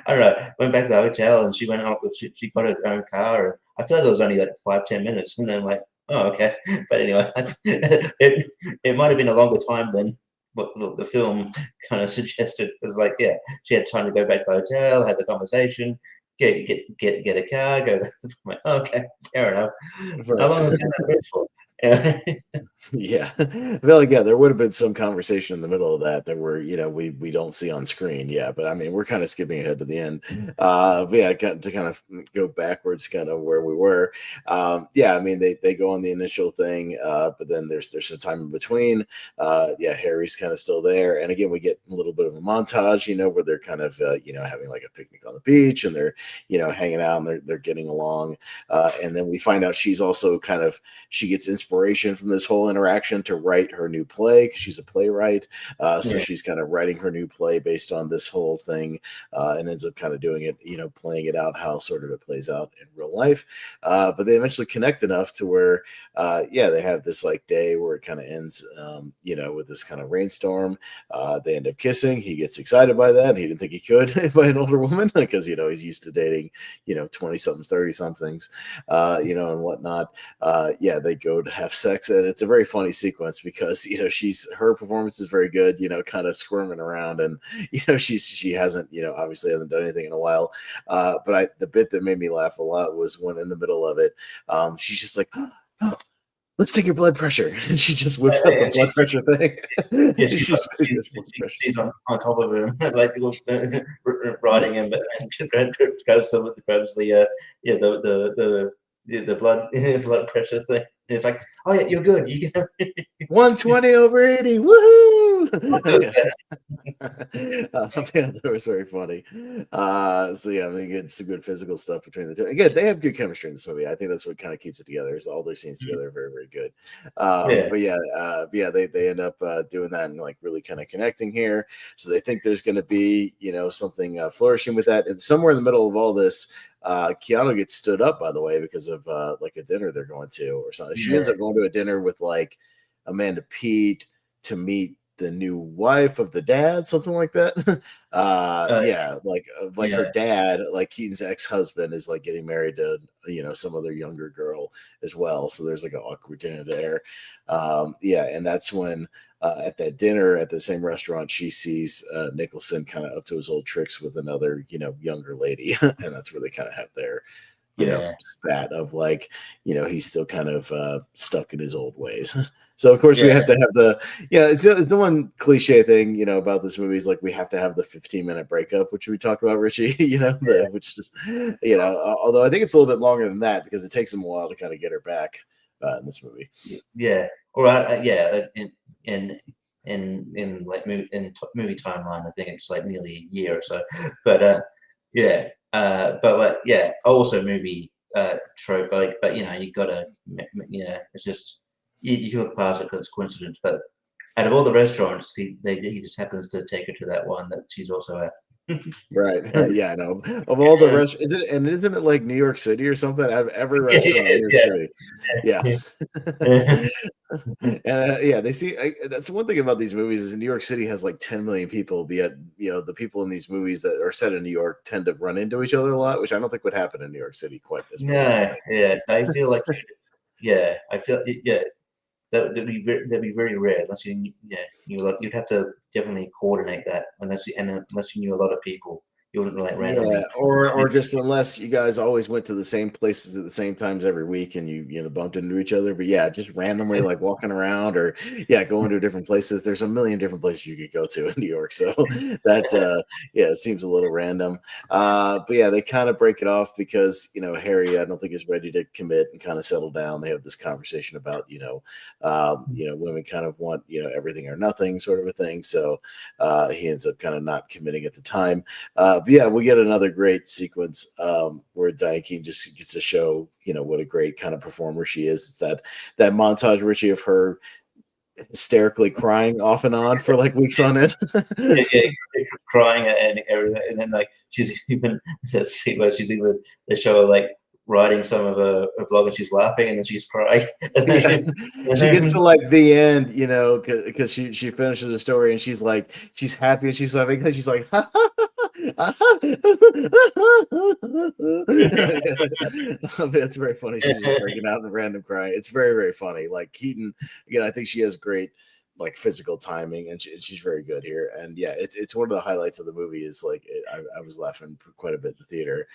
I don't know. Went back to the hotel and she went out. She got her own car. And I feel like it was only like 5-10 minutes, and then like, oh, okay. But anyway, it might have been a longer time than what the film kind of suggested. It was like, she had time to go back to the hotel, had the conversation, get a car, go back to the. Like, oh, okay, fair enough. How long was that bridge for? Yeah, I feel like there would have been some conversation in the middle of that were we don't see on screen. But I mean, we're kind of skipping ahead to the end. But to kind of go backwards, kind of where we were. I mean, they go on the initial thing, but then there's some time in between. Harry's kind of still there, and again we get a little bit of a montage, where they're kind of having like a picnic on the beach, and they're hanging out, and they're getting along, and then we find out she's also she gets inspiration inspiration from this whole interaction to write her new play, because she's a playwright. So she's kind of writing her new play based on this whole thing, and ends up kind of doing it, playing it out how sort of it plays out in real life. But they eventually connect enough to where, they have this like day where it kind of ends, with this kind of rainstorm. They end up kissing. He gets excited by that. He didn't think he could by an older woman because, he's used to dating, 20 somethings, 30 somethings, and whatnot. They go to have sex, and it's a very funny sequence because, her performance is very good, kind of squirming around, and, she hasn't, obviously hasn't done anything in a while. But the bit that made me laugh a lot was when in the middle of it, she's just like, oh, let's take your blood pressure. And she just whips up the blood pressure thing. Yeah, she's on top of him, like riding him, and grabs the blood pressure thing. It's like, oh yeah, you're good. You get 120/80. Woohoo! That was very funny. I think it's some good physical stuff between the two. Again, they have good chemistry in this movie. I think that's what kind of keeps it together. Is all their scenes together are very, very good. They end up doing that and like really kind of connecting here. So they think there's going to be something flourishing with that. And somewhere in the middle of all this, Keanu gets stood up, by the way, because of like a dinner they're going to or something. She ends up going to a dinner with like Amanda Peet to meet the new wife of the dad, something like that. Her dad, like Keaton's ex-husband, is like getting married to some other younger girl as well. So there's like an awkward dinner there. And that's when at that dinner at the same restaurant, she sees Nicholson kind of up to his old tricks with another younger lady, and that's where they kind of have their spat of like, he's still kind of stuck in his old ways. So of course we have to have it's the one cliche thing, about this movie is like, we have to have the 15-minute breakup, which we talked about, Richie, which just, although I think it's a little bit longer than that because it takes him a while to kind of get her back in this movie. Yeah. All right. In movie timeline, I think it's like nearly a year or so, but also movie trope, but you gotta, it's just you can look past it because it's coincidence. But out of all the restaurants, he just happens to take her to that one that she's also at. Right. Yeah, I know. Of all the restaurants, isn't it like New York City or something? Every restaurant in New York City. Yeah. And they see that's the one thing about these movies is New York City has like 10 million people, yet the people in these movies that are set in New York tend to run into each other a lot, which I don't think would happen in New York City quite as much. I feel like that'd be very rare unless you'd have to definitely coordinate that unless you knew a lot of people. You wouldn't like randomly. Or just unless you guys always went to the same places at the same times every week and you bumped into each other. But just randomly like walking around or going to different places. There's a million different places you could go to in New York. So that it seems a little random. But they kind of break it off because Harry I don't think is ready to commit and kind of settle down. They have this conversation about women kind of want everything or nothing sort of a thing. So he ends up kind of not committing at the time. We get another great sequence where Diane Keaton just gets to show, what a great kind of performer she is. It's that montage, Richie, of her hysterically crying off and on for like weeks on end. Crying and everything, and then like she's even they show her like writing some of her blog and she's laughing and then she's crying. She gets to like the end, because she finishes the story and she's like she's happy and she's laughing and she's like That's very funny. She's just breaking out in random crying. It's very, very funny. Like Keaton, again, I think she has great like physical timing and she's very good here. And it's one of the highlights of the movie is like I was laughing quite a bit in the theater.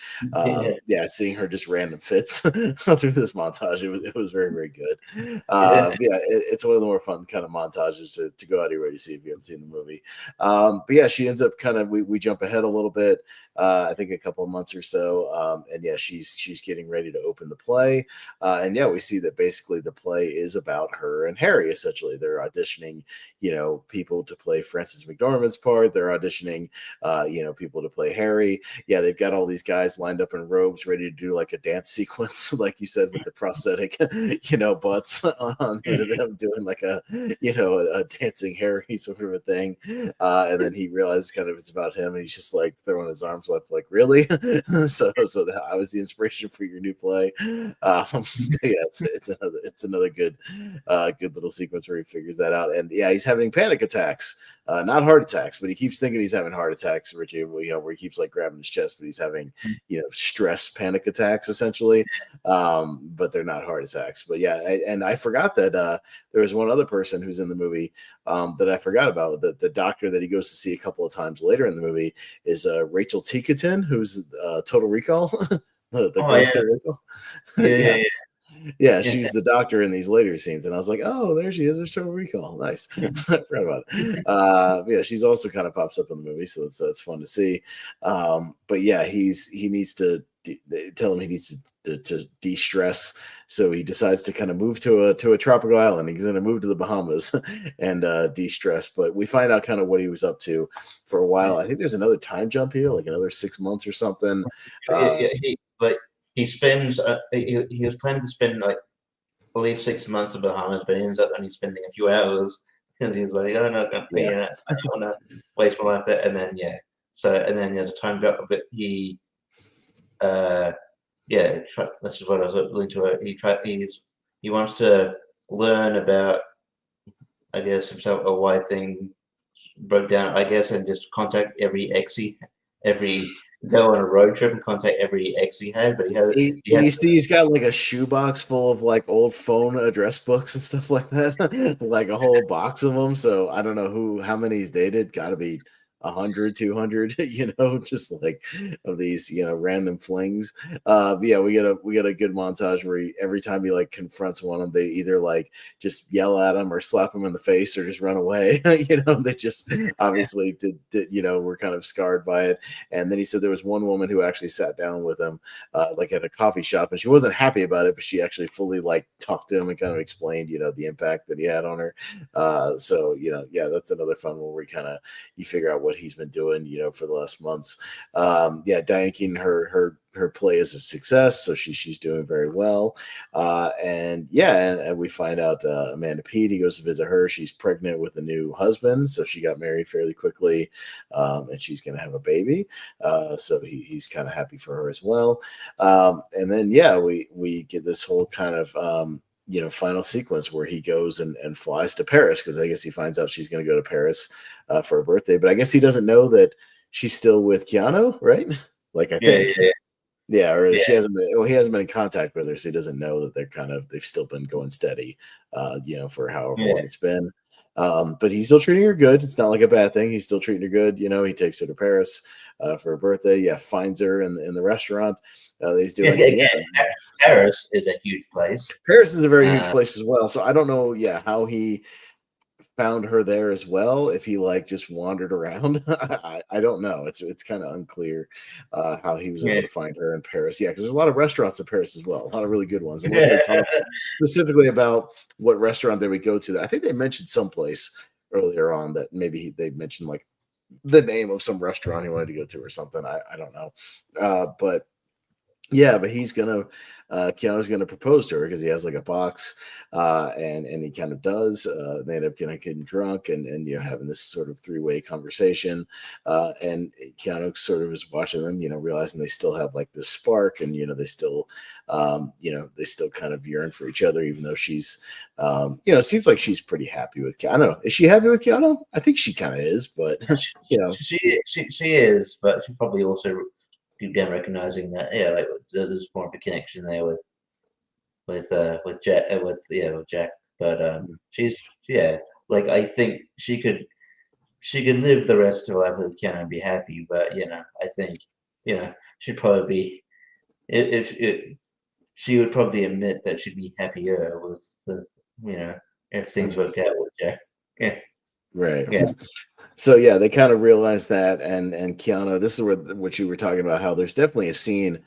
Seeing her just random fits through this montage, it was very, very good. It's one of the more fun kind of montages to go out of your way to see if you haven't seen the movie. She ends up kind of we jump ahead a little bit, I think a couple of months or so, she's getting ready to open the play, we see that basically the play is about her and Harry. Essentially they're auditioning auditioning, people to play Frances McDormand's part. They're auditioning, people to play Harry. Yeah, they've got all these guys lined up in robes, ready to do like a dance sequence, like you said, with the prosthetic, butts on them doing like a dancing Harry sort of a thing. And then he realizes kind of it's about him, and he's just like throwing his arms up, like, really? so I was the inspiration for your new play. Yeah, it's another good little sequence where he figures that out. And yeah, he's having panic attacks, not heart attacks, but he keeps thinking he's having heart attacks, Richie. Where he keeps like grabbing his chest, but he's having stress panic attacks essentially. But they're not heart attacks. But yeah, and I forgot that there was one other person who's in the movie that I forgot about. The doctor that he goes to see a couple of times later in the movie is Rachel Keaton, who's Total Recall. the girl Total Recall. Yeah. Yeah, she's the doctor in these later scenes, and I was like, "Oh, there she is! There's Total Recall. Nice." I forgot about it. Yeah, she's also kind of pops up in the movie, so that's fun to see. But yeah, he needs to tell him he needs to de-stress, so he decides to kind of move to a tropical island. He's going to move to the Bahamas and de-stress. But we find out kind of what he was up to for a while. I think there's another time jump here, like another 6 months or something. He spends. He was planning to spend like at least 6 months in Bahamas, but he ends up only spending a few hours because he's like, "Oh no, I don't want to waste my life there." And then there's a time jump, but he, that's just what I was alluding to. He wants to learn about, I guess, himself, or why thing broke down, I guess, and just contact every go on a road trip and contact every ex he had, but he's got like a shoebox full of like old phone address books and stuff like that, like a whole box of them. So I don't know how many he's dated. Got to be 100, 200, just like of these, random flings. Yeah, we get a good montage where every time he like confronts one of them, they either like just yell at him or slap him in the face or just run away. They just obviously did were kind of scarred by it. And then he said there was one woman who actually sat down with him, like at a coffee shop, and she wasn't happy about it, but she actually fully like talked to him and kind of explained, the impact that he had on her. Yeah, that's another fun one where you figure out what he's been doing, for the last months. Yeah, Diane Keaton, her play is a success, so she's doing very well. And we find out Amanda Peet, he goes to visit her. She's pregnant with a new husband, so she got married fairly quickly, and she's going to have a baby. So he's kind of happy for her as well. And then we get this whole kind of final sequence where he goes and flies to Paris, because I guess he finds out she's going to go to Paris for her birthday. But I guess he doesn't know that she's still with Keanu, right? Like, I think. Yeah, or he hasn't been in contact with her, so he doesn't know that they've still been going steady, for however long it's been. But he's still treating her good. It's not like a bad thing. He's still treating her good. He takes her to Paris for her birthday. Yeah, finds her in the restaurant. He's doing Paris is a huge place. Paris is a very huge place as well. So I don't know, how he found her there as well. If he like just wandered around, I don't know. It's kind of unclear how he was able to find her in Paris. Yeah, because there's a lot of restaurants in Paris as well, a lot of really good ones. Unless they talk specifically about what restaurant they would go to. I think they mentioned someplace earlier on that maybe they mentioned like the name of some restaurant he wanted to go to or something. I don't know, but. Yeah, but Keanu's gonna propose to her because he has like a box, and he kind of does. They end up getting drunk and having this sort of three-way conversation, and Keanu sort of is watching them, realizing they still have like this spark, and they still kind of yearn for each other, even though she's, it seems like she's pretty happy with Keanu. I don't know, is she happy with Keanu? I think she kind of is, but she is, but she probably also. Again, recognizing that, like there's more of a connection there with Jack, but she's like I think she could live the rest of her life with Keanu and be happy, but I think she'd probably be she would probably admit that she'd be happier with if things worked out with Jack. Yeah. Right. Yeah. So they kind of realize that, and Keanu, this is what you were talking about, how there's definitely a scene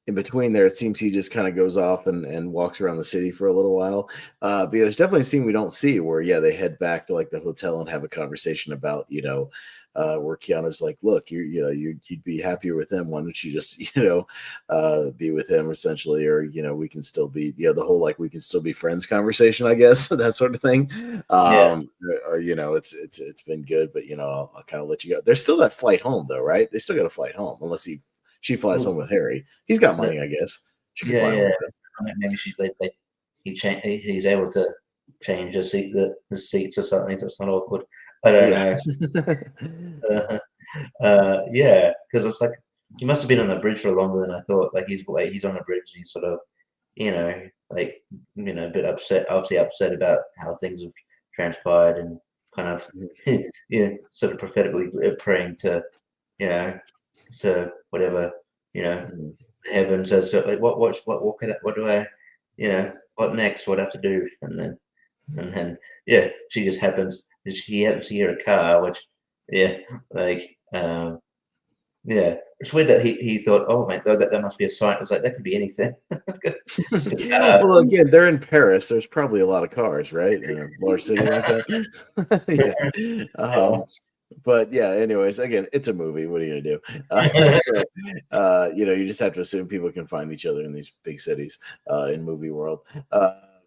in between there, it seems he just kind of goes off and walks around the city for a little while. But yeah, there's definitely a scene we don't see where, yeah, they head back to like the hotel and have a conversation about, where Keanu's like, look, you'd be happier with him. Why don't you just, be with him essentially, or, we can still be, the whole, like, we can still be friends conversation, I guess, that sort of thing. Yeah. Or, it's been good, but, I'll kind of let you go. There's still that flight home though, right? They still got a flight home unless she flies home with Harry. He's got money, I guess. She can fly home with him. I mean, maybe he's able to change the seats or something, so it's not awkward. I don't know. Yeah, because it's like he must have been on the bridge for longer than I thought. Like he's on the bridge, and he's sort of, a bit upset, obviously upset about how things have transpired, and kind of, sort of prophetically praying to, to whatever, heaven says to, like, what do I, what next? What I have to do? And then yeah, he happens to hear a car, which, like, it's weird that he thought, oh my god, that must be a sign. It was like, that could be anything. It's just a car. Well, again, they're in Paris. There's probably a lot of cars, right? In a large city like that. Yeah. But yeah, anyways, again, it's a movie. What are you gonna do? You just have to assume people can find each other in these big cities in movie world.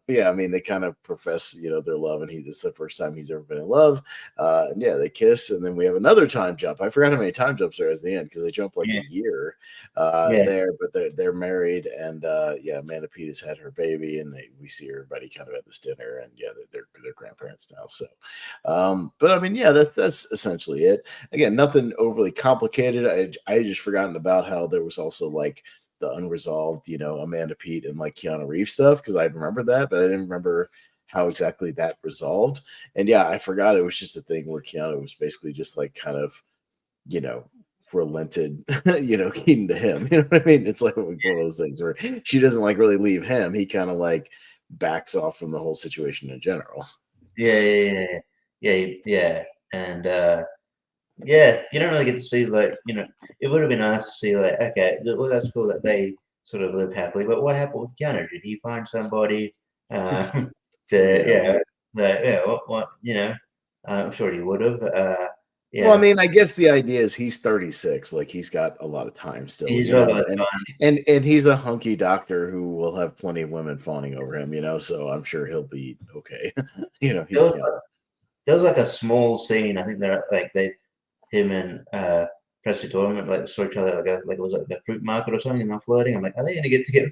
But yeah, I mean, they kind of profess, their love, and it's the first time he's ever been in love. And yeah, they kiss, and then we have another time jump. I forgot how many time jumps there is at the end, because they jump like a year there, but they're married, and Amanda Peet has had her baby, and we see everybody kind of at this dinner, and they're grandparents now. So, but I mean, yeah, that's essentially it. Again, nothing overly complicated. I just forgotten about how there was also like the unresolved, Amanda Peet and like Keanu Reeves stuff, because I remember that, but I didn't remember how exactly that resolved. And yeah, I forgot it was just a thing where Keanu was basically just like kind of, relented, Keaton to him. You know what I mean? It's like one of those things where she doesn't like really leave him. He kind of like backs off from the whole situation in general. Yeah. And yeah, you don't really get to see, like, it would have been nice to see, like, okay, well, that's cool that they sort of live happily, but what happened with Keanu? Did he find somebody I'm sure he would have. Well, I mean, I guess the idea is he's 36, like he's got a lot of time still, and he's a hunky doctor who will have plenty of women fawning over him, so I'm sure he'll be okay. There was like a small scene. I think him and Presley Dorman like saw each other like it was like a fruit market or something, and they're flirting. I'm like, are they going to get together?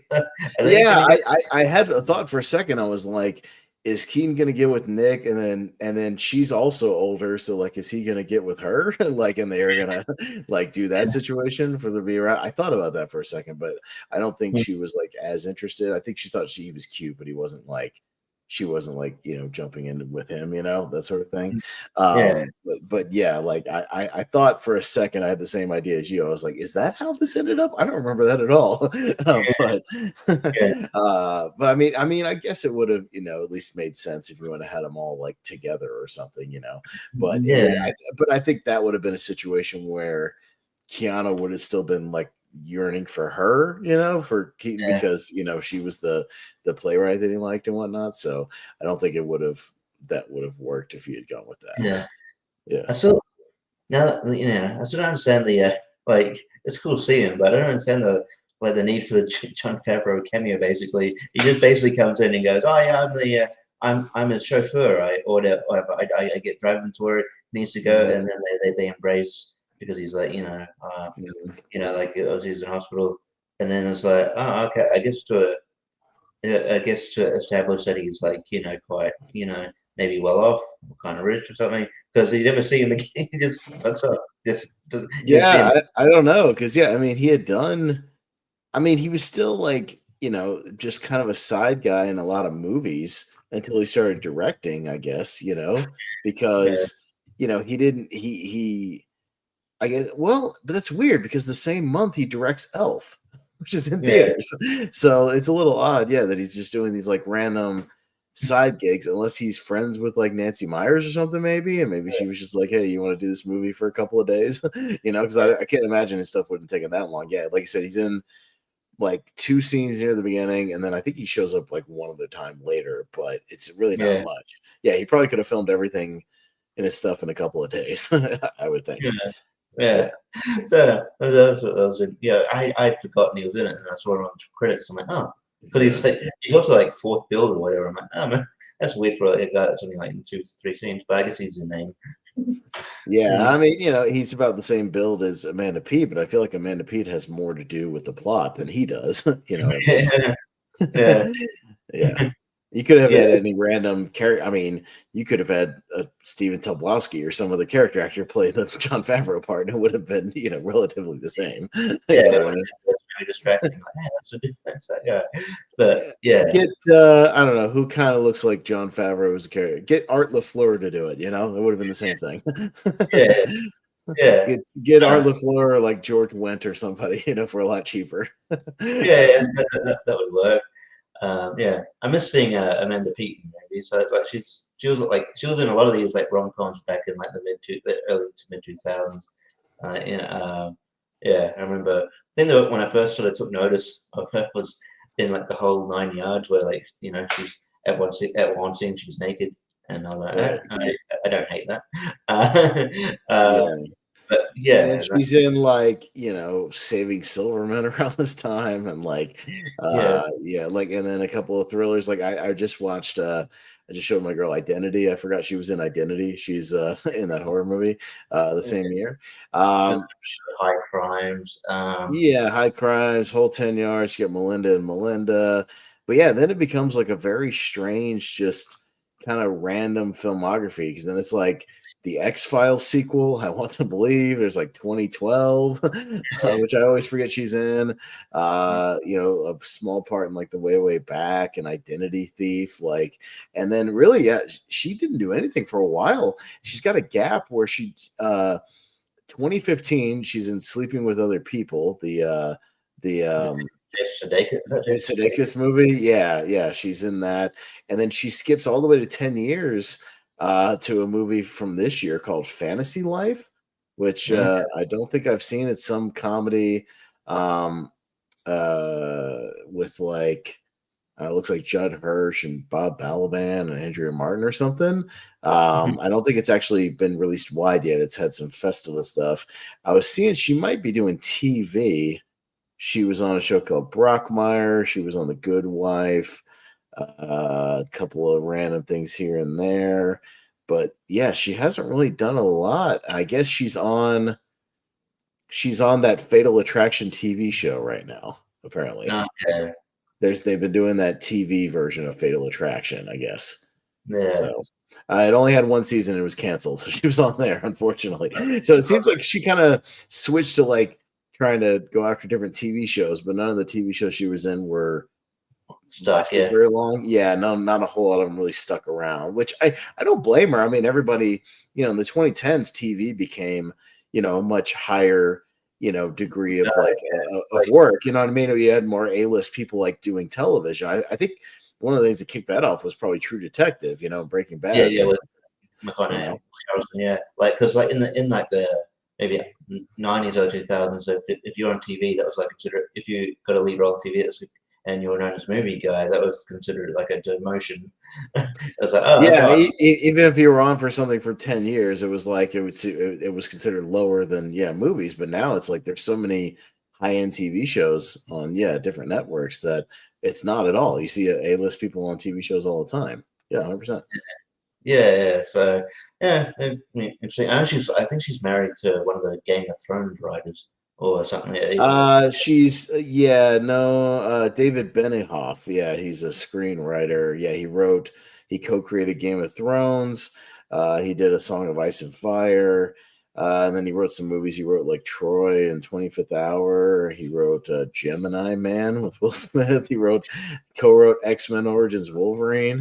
I had a thought for a second. I was like, is Keaton going to get with Nick, and then she's also older, so like, is he going to get with her? Like, and they're going to like do that situation for the be around. I thought about that for a second, but I don't think she was like as interested. I think she thought he was cute, but she wasn't like, jumping in with him, that sort of thing. But yeah, like I thought for a second, I had the same idea as you. I was like, is that how this ended up? I don't remember that at all. But I mean, I guess it would have, at least made sense if you would have had them all like together or something, but but I think that would have been a situation where Keanu would have still been like yearning for her, for Keaton, because she was the playwright that he liked and whatnot. So I don't think that would have worked if he had gone with that. I still don't understand the like, it's cool seeing him, but I don't understand the need for the Jon Favreau cameo. Basically, he just basically comes in and goes, oh yeah, I'm his chauffeur. I order, I get driving to where it needs to go, and then they embrace, because he's like, like obviously he's in hospital, and then it's like, oh, okay, I guess to establish that he's like, quite, maybe well off, kind of rich or something, because you never see him again. He just fucks up. I don't know, because I mean, he had done. I mean, he was still like, just kind of a side guy in a lot of movies until he started directing, I guess, because he didn't he. I guess, well, but that's weird because the same month he directs Elf, which is in theaters. So it's a little odd, that he's just doing these like random side gigs, unless he's friends with like Nancy Meyers or something, maybe. And maybe she was just like, hey, you want to do this movie for a couple of days? Because I can't imagine his stuff wouldn't take him that long. Yeah, like I said, he's in like 2 scenes near the beginning, and then I think he shows up like one other time later, but it's really not much. Yeah, he probably could have filmed everything in his stuff in a couple of days, I would think. Yeah. So I'd forgotten he was in it, and I saw him on the credits. I'm like, oh, because he's also like fourth build or whatever. I'm like, oh man, that's weird for a guy that's only like in 2-3 scenes, but I guess he's his name. Yeah, I mean, he's about the same build as Amanda Peet, but I feel like Amanda Peet has more to do with the plot than he does. At least. Yeah. You could have had any random character. I mean, you could have had Stephen Tobolowsky or some other character actor play the Jon Favreau part, and it would have been, relatively the same. That's really distracting. Like, hey, that's that guy. But get I don't know who kind of looks like Jon Favreau as a character. Get Art LaFleur to do it. It would have been the same thing. Get Art LaFleur or like George Wendt or somebody, for a lot cheaper. That would work. I miss seeing Amanda Peet in movies. So it's like she was in a lot of these like rom-coms back in like the early to mid 2000s. I remember. I think that when I first sort of took notice of her was in like the whole 9 yards, where like she's at one scene she's naked, and I'm like, I don't hate that. But and she's in like Saving Silverman around this time, and like and then a couple of thrillers. Like I just watched I just showed my girl Identity. I forgot she was in Identity. She's in that horror movie the same year. High Crimes. High Crimes, Whole 10 Yards. You get Melinda and Melinda. But yeah, then it becomes like a very strange, just kind of random filmography, because then it's like the X-Files sequel, I Want to Believe. There's like 2012, which I always forget she's in. A small part in like The Way Back and Identity Thief. And then really, she didn't do anything for a while. She's got a gap where she 2015, she's in Sleeping with Other People, the Sudeikis movie. Yeah, she's in that. And then she skips all the way to 10 years to a movie from this year called Fantasy Life, which I don't think I've seen. It's some comedy with like looks like Judd Hirsch and Bob Balaban and Andrea Martin or something. I don't think it's actually been released wide yet. It's had some festival stuff. I was seeing she might be doing TV. She was on a show called Brockmire. She was on The Good Wife. A couple of random things here and there, but yeah, she hasn't really done a lot. I guess she's on that Fatal Attraction TV show right now, apparently. Okay. They've been doing that TV version of Fatal Attraction, I guess. Yeah. So it only had one season and it was canceled, so she was on there, unfortunately. So it seems like she kind of switched to like trying to go after different TV shows, but none of the TV shows she was in were stuck very long. Not a whole lot of them really stuck around, which I don't blame her. I mean, everybody, in the 2010s, TV became a much higher degree of of work. You know what I mean? You had more A-list people like doing television. I think one of the things that kicked that off was probably True Detective. Breaking Bad. With McConaughey. Like because like in the maybe 90s or 2000s. So if you're on TV, that was like considered, if you got a lead role on TV, and you were known as movie guy, that was considered like a demotion. I was like, even if you were on for something for 10 years, it was like it was considered lower than movies. But now it's like there's so many high-end TV shows on different networks that it's not at all. You see A-list people on TV shows all the time. 100%. Yeah. So interesting. And I think she's married to one of the Game of Thrones writers or something. She's David Benioff. Yeah, he's a screenwriter. Yeah, he co-created Game of Thrones. He did A Song of Ice and Fire. And then he wrote some movies. He wrote like Troy and 25th Hour. He wrote Gemini Man with Will Smith. He co-wrote X-Men Origins Wolverine.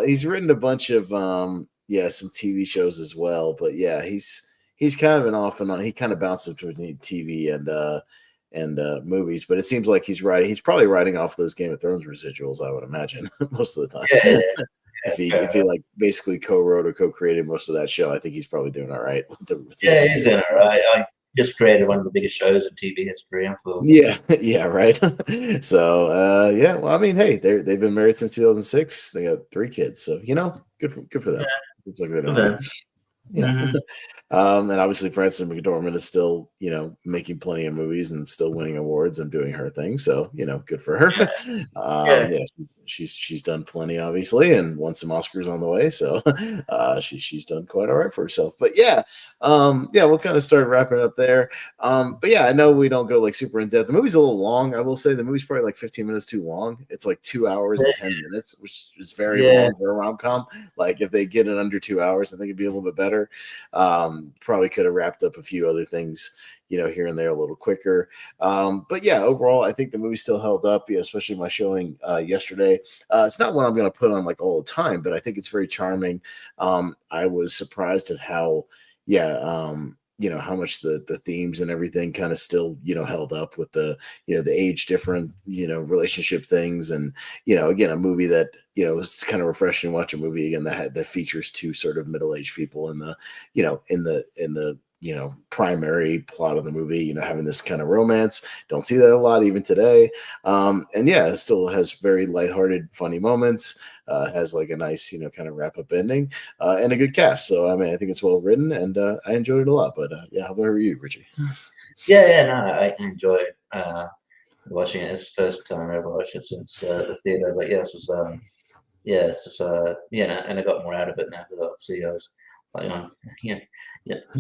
He's written a bunch of some TV shows as well. But yeah, he's kind of an off and on. He kind of bounces between TV and movies. But it seems like he's probably writing off those Game of Thrones residuals, I would imagine, most of the time. if he like basically co-wrote or co-created most of that show, I think he's probably doing all right. Yeah, he's doing all right. I just created one of the biggest shows in TV history. I'm full. Yeah, yeah, right. So, yeah. Well, I mean, hey, they've been married since 2006. They got 3 kids, so good for them. Seems like they're doing all right. Yeah. Mhm. And obviously Frances McDormand is still, making plenty of movies and still winning awards and doing her thing. So, good for her. Yeah. Yeah, she's done plenty, obviously, and won some Oscars on the way. So she's done quite all right for herself. But yeah, we'll kind of start wrapping it up there. But yeah, I know we don't go like super in depth. The movie's a little long. I will say the movie's probably like 15 minutes too long. It's like 2 hours and 10 minutes, which is very long for a rom-com. Like if they get it under 2 hours, I think it'd be a little bit better. Probably could have wrapped up a few other things, here and there a little quicker. But yeah, overall, I think the movie still held up, especially my showing yesterday. It's not one I'm going to put on like all the time, but I think it's very charming. I was surprised at how, how much the themes and everything kind of still, held up with the age different, relationship things. And, again, a movie that, it's kind of refreshing to watch a movie again that features 2 sort of middle-aged people in the, in the primary plot of the movie, having this kind of romance. Don't see that a lot even today. And yeah, it still has very lighthearted, funny moments, has like a nice, kind of wrap up ending, and a good cast. So, I mean, I think it's well written and I enjoyed it a lot, but yeah, how about you, Richie? Yeah, no, I enjoyed watching it. It's the first time I ever watched it since the theater. But yeah, this was and I got more out of it now because obviously I was like,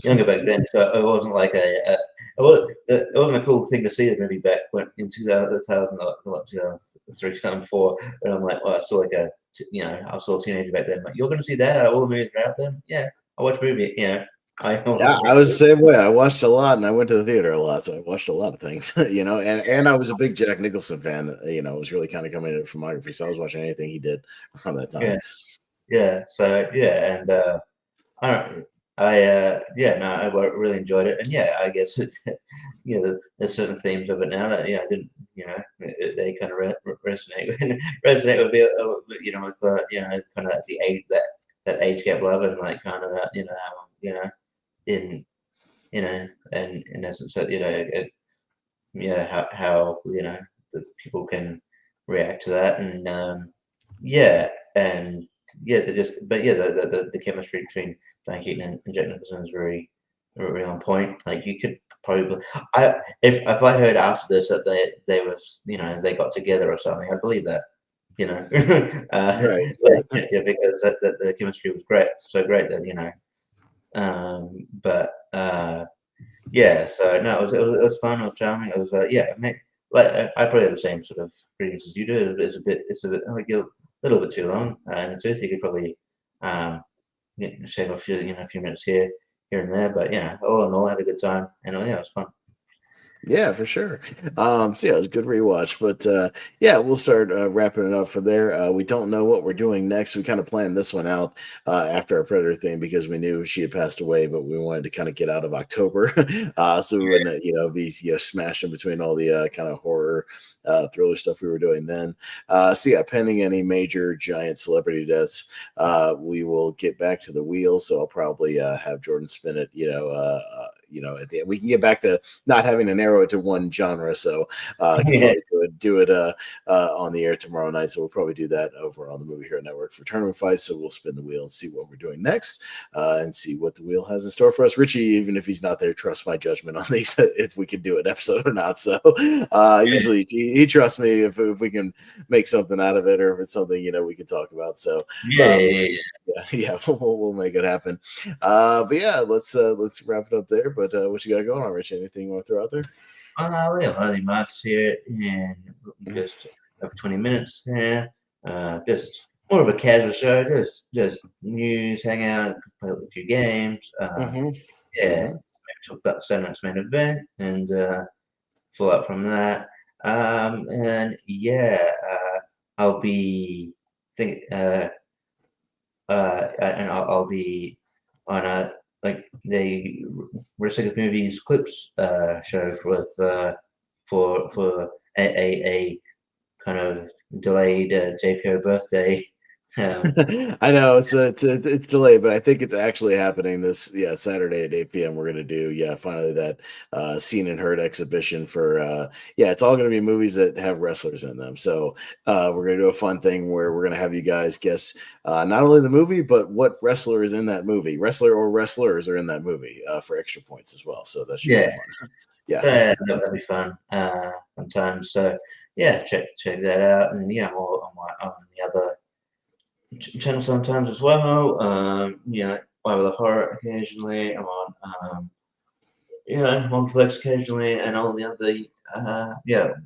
younger back then, so it wasn't like it wasn't a cool thing to see the movie back when in 2003, 2004. And I'm like, well, I was still I was still a teenager back then. Like, you're going to see that out of all the movies out there? Yeah, I watch movie. Yeah, I was the same way. I watched a lot and I went to the theater a lot, so I watched a lot of things, and I was a big Jack Nicholson fan. I was really kind of coming into filmography, so I was watching anything he did around that time. Yeah. So yeah, and I don't. I really enjoyed it, and yeah, I guess there's certain themes of it now that I didn't, they kind of resonate with me a little bit, with kind of the age that age gap love and like kind of how in and in essence that how the people can react to that and the chemistry between Diane Keaton and Jack Nicholson is very on point. Like you could probably if I heard after this that they was they got together or something, I'd believe that. Right. Because the chemistry was great, so great that so no, it was fun. It was charming. It was I probably had the same sort of readings as you do. It's a bit like a little bit too long, and it's you could probably shave a few minutes here and there. But all in all, I had a good time, and it was fun. Yeah, for sure. So yeah, it was a good rewatch. But yeah, we'll start wrapping it up from there. We don't know what we're doing next. We kind of planned this one out after our Predator thing because we knew she had passed away, but we wanted to kind of get out of October, so we wouldn't be smashed in between all the kind of horror thriller stuff we were doing then. So yeah, pending any major giant celebrity deaths, we will get back to the wheel. So I'll probably have Jordan spin it. At the end. We can get back to not having to narrow it to one genre. So I can probably do it on the air tomorrow night. So we'll probably do that over on the Movie Hero Network for Tournament Fights. So we'll spin the wheel and see what we're doing next and see what the wheel has in store for us. Richie, even if he's not there, trust my judgment on these if we can do an episode or not. So usually he trusts me if we can make something out of it or if it's something we can talk about. So we'll make it happen. But yeah, let's wrap it up there. But what you got going on, Rich? Anything you want to throw out there? We have only Mark's here and just over 20 minutes here. Just more of a casual show, just news, hang out, play a few games. Maybe talk about Saturday's main event and follow up from that. I'll be I'll be on a Risk Movies clips show for a kind of delayed JPO birthday I know it's delayed, but I think it's actually happening this Saturday at 8 p.m. We're gonna do finally that Seen and Heard exhibition for it's all gonna be movies that have wrestlers in them. So we're gonna do a fun thing where we're gonna have you guys guess not only the movie but what wrestler is in that movie, wrestler or wrestlers are in that movie for extra points as well. So that should be Yeah. fun. Yeah. So yeah, that'll be fun. Fun times. So yeah, check that out, and yeah, on the other channel sometimes as well. Over the horror occasionally. I'm on Monplex occasionally, and all the other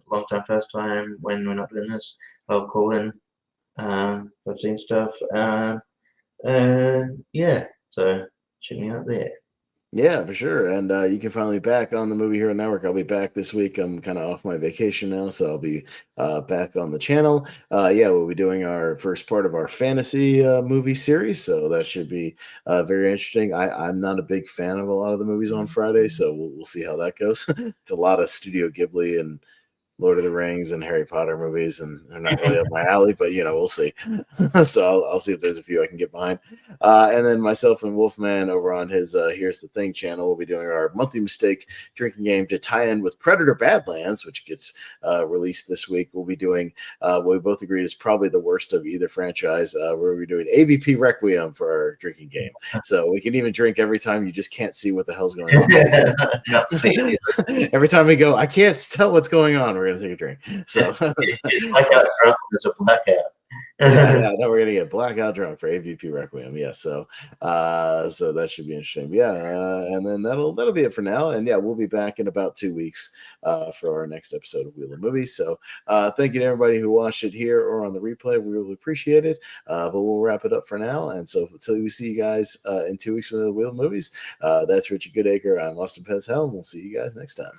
long time, first time when we're not doing this, I'll call in. I've seen stuff. So check me out there. Yeah, for sure. And you can find me back on the Movie Hero Network. I'll be back this week. I'm kind of off my vacation now, so I'll be back on the channel. We'll be doing our first part of our fantasy movie series, so that should be very interesting. I'm not a big fan of a lot of the movies on Friday, so we'll see how that goes. It's a lot of Studio Ghibli and Lord of the Rings and Harry Potter movies, and they're not really up my alley, but we'll see. So I'll see if there's a few I can get behind. And then myself and Wolfman over on his Here's the Thing channel will be doing our monthly mistake drinking game to tie in with Predator Badlands, which gets released this week. We'll be doing what we both agreed is probably the worst of either franchise. We're doing AVP Requiem for our drinking game. So we can even drink every time you just can't see what the hell's going on. Every time we go, I can't tell what's going on. We're gonna take a drink. So It's like a drunk, there's a blackout. no, we're gonna get blackout drunk for AVP Requiem. Yeah, so that should be interesting. And then that'll be it for now. And we'll be back in about 2 weeks for our next episode of Wheel of Movies. So thank you to everybody who watched it here or on the replay. We really appreciate it. But we'll wrap it up for now. And so until we see you guys in 2 weeks for the Wheel of Movies, that's Richie Goodacre. I'm Austin Pezhel, and we'll see you guys next time.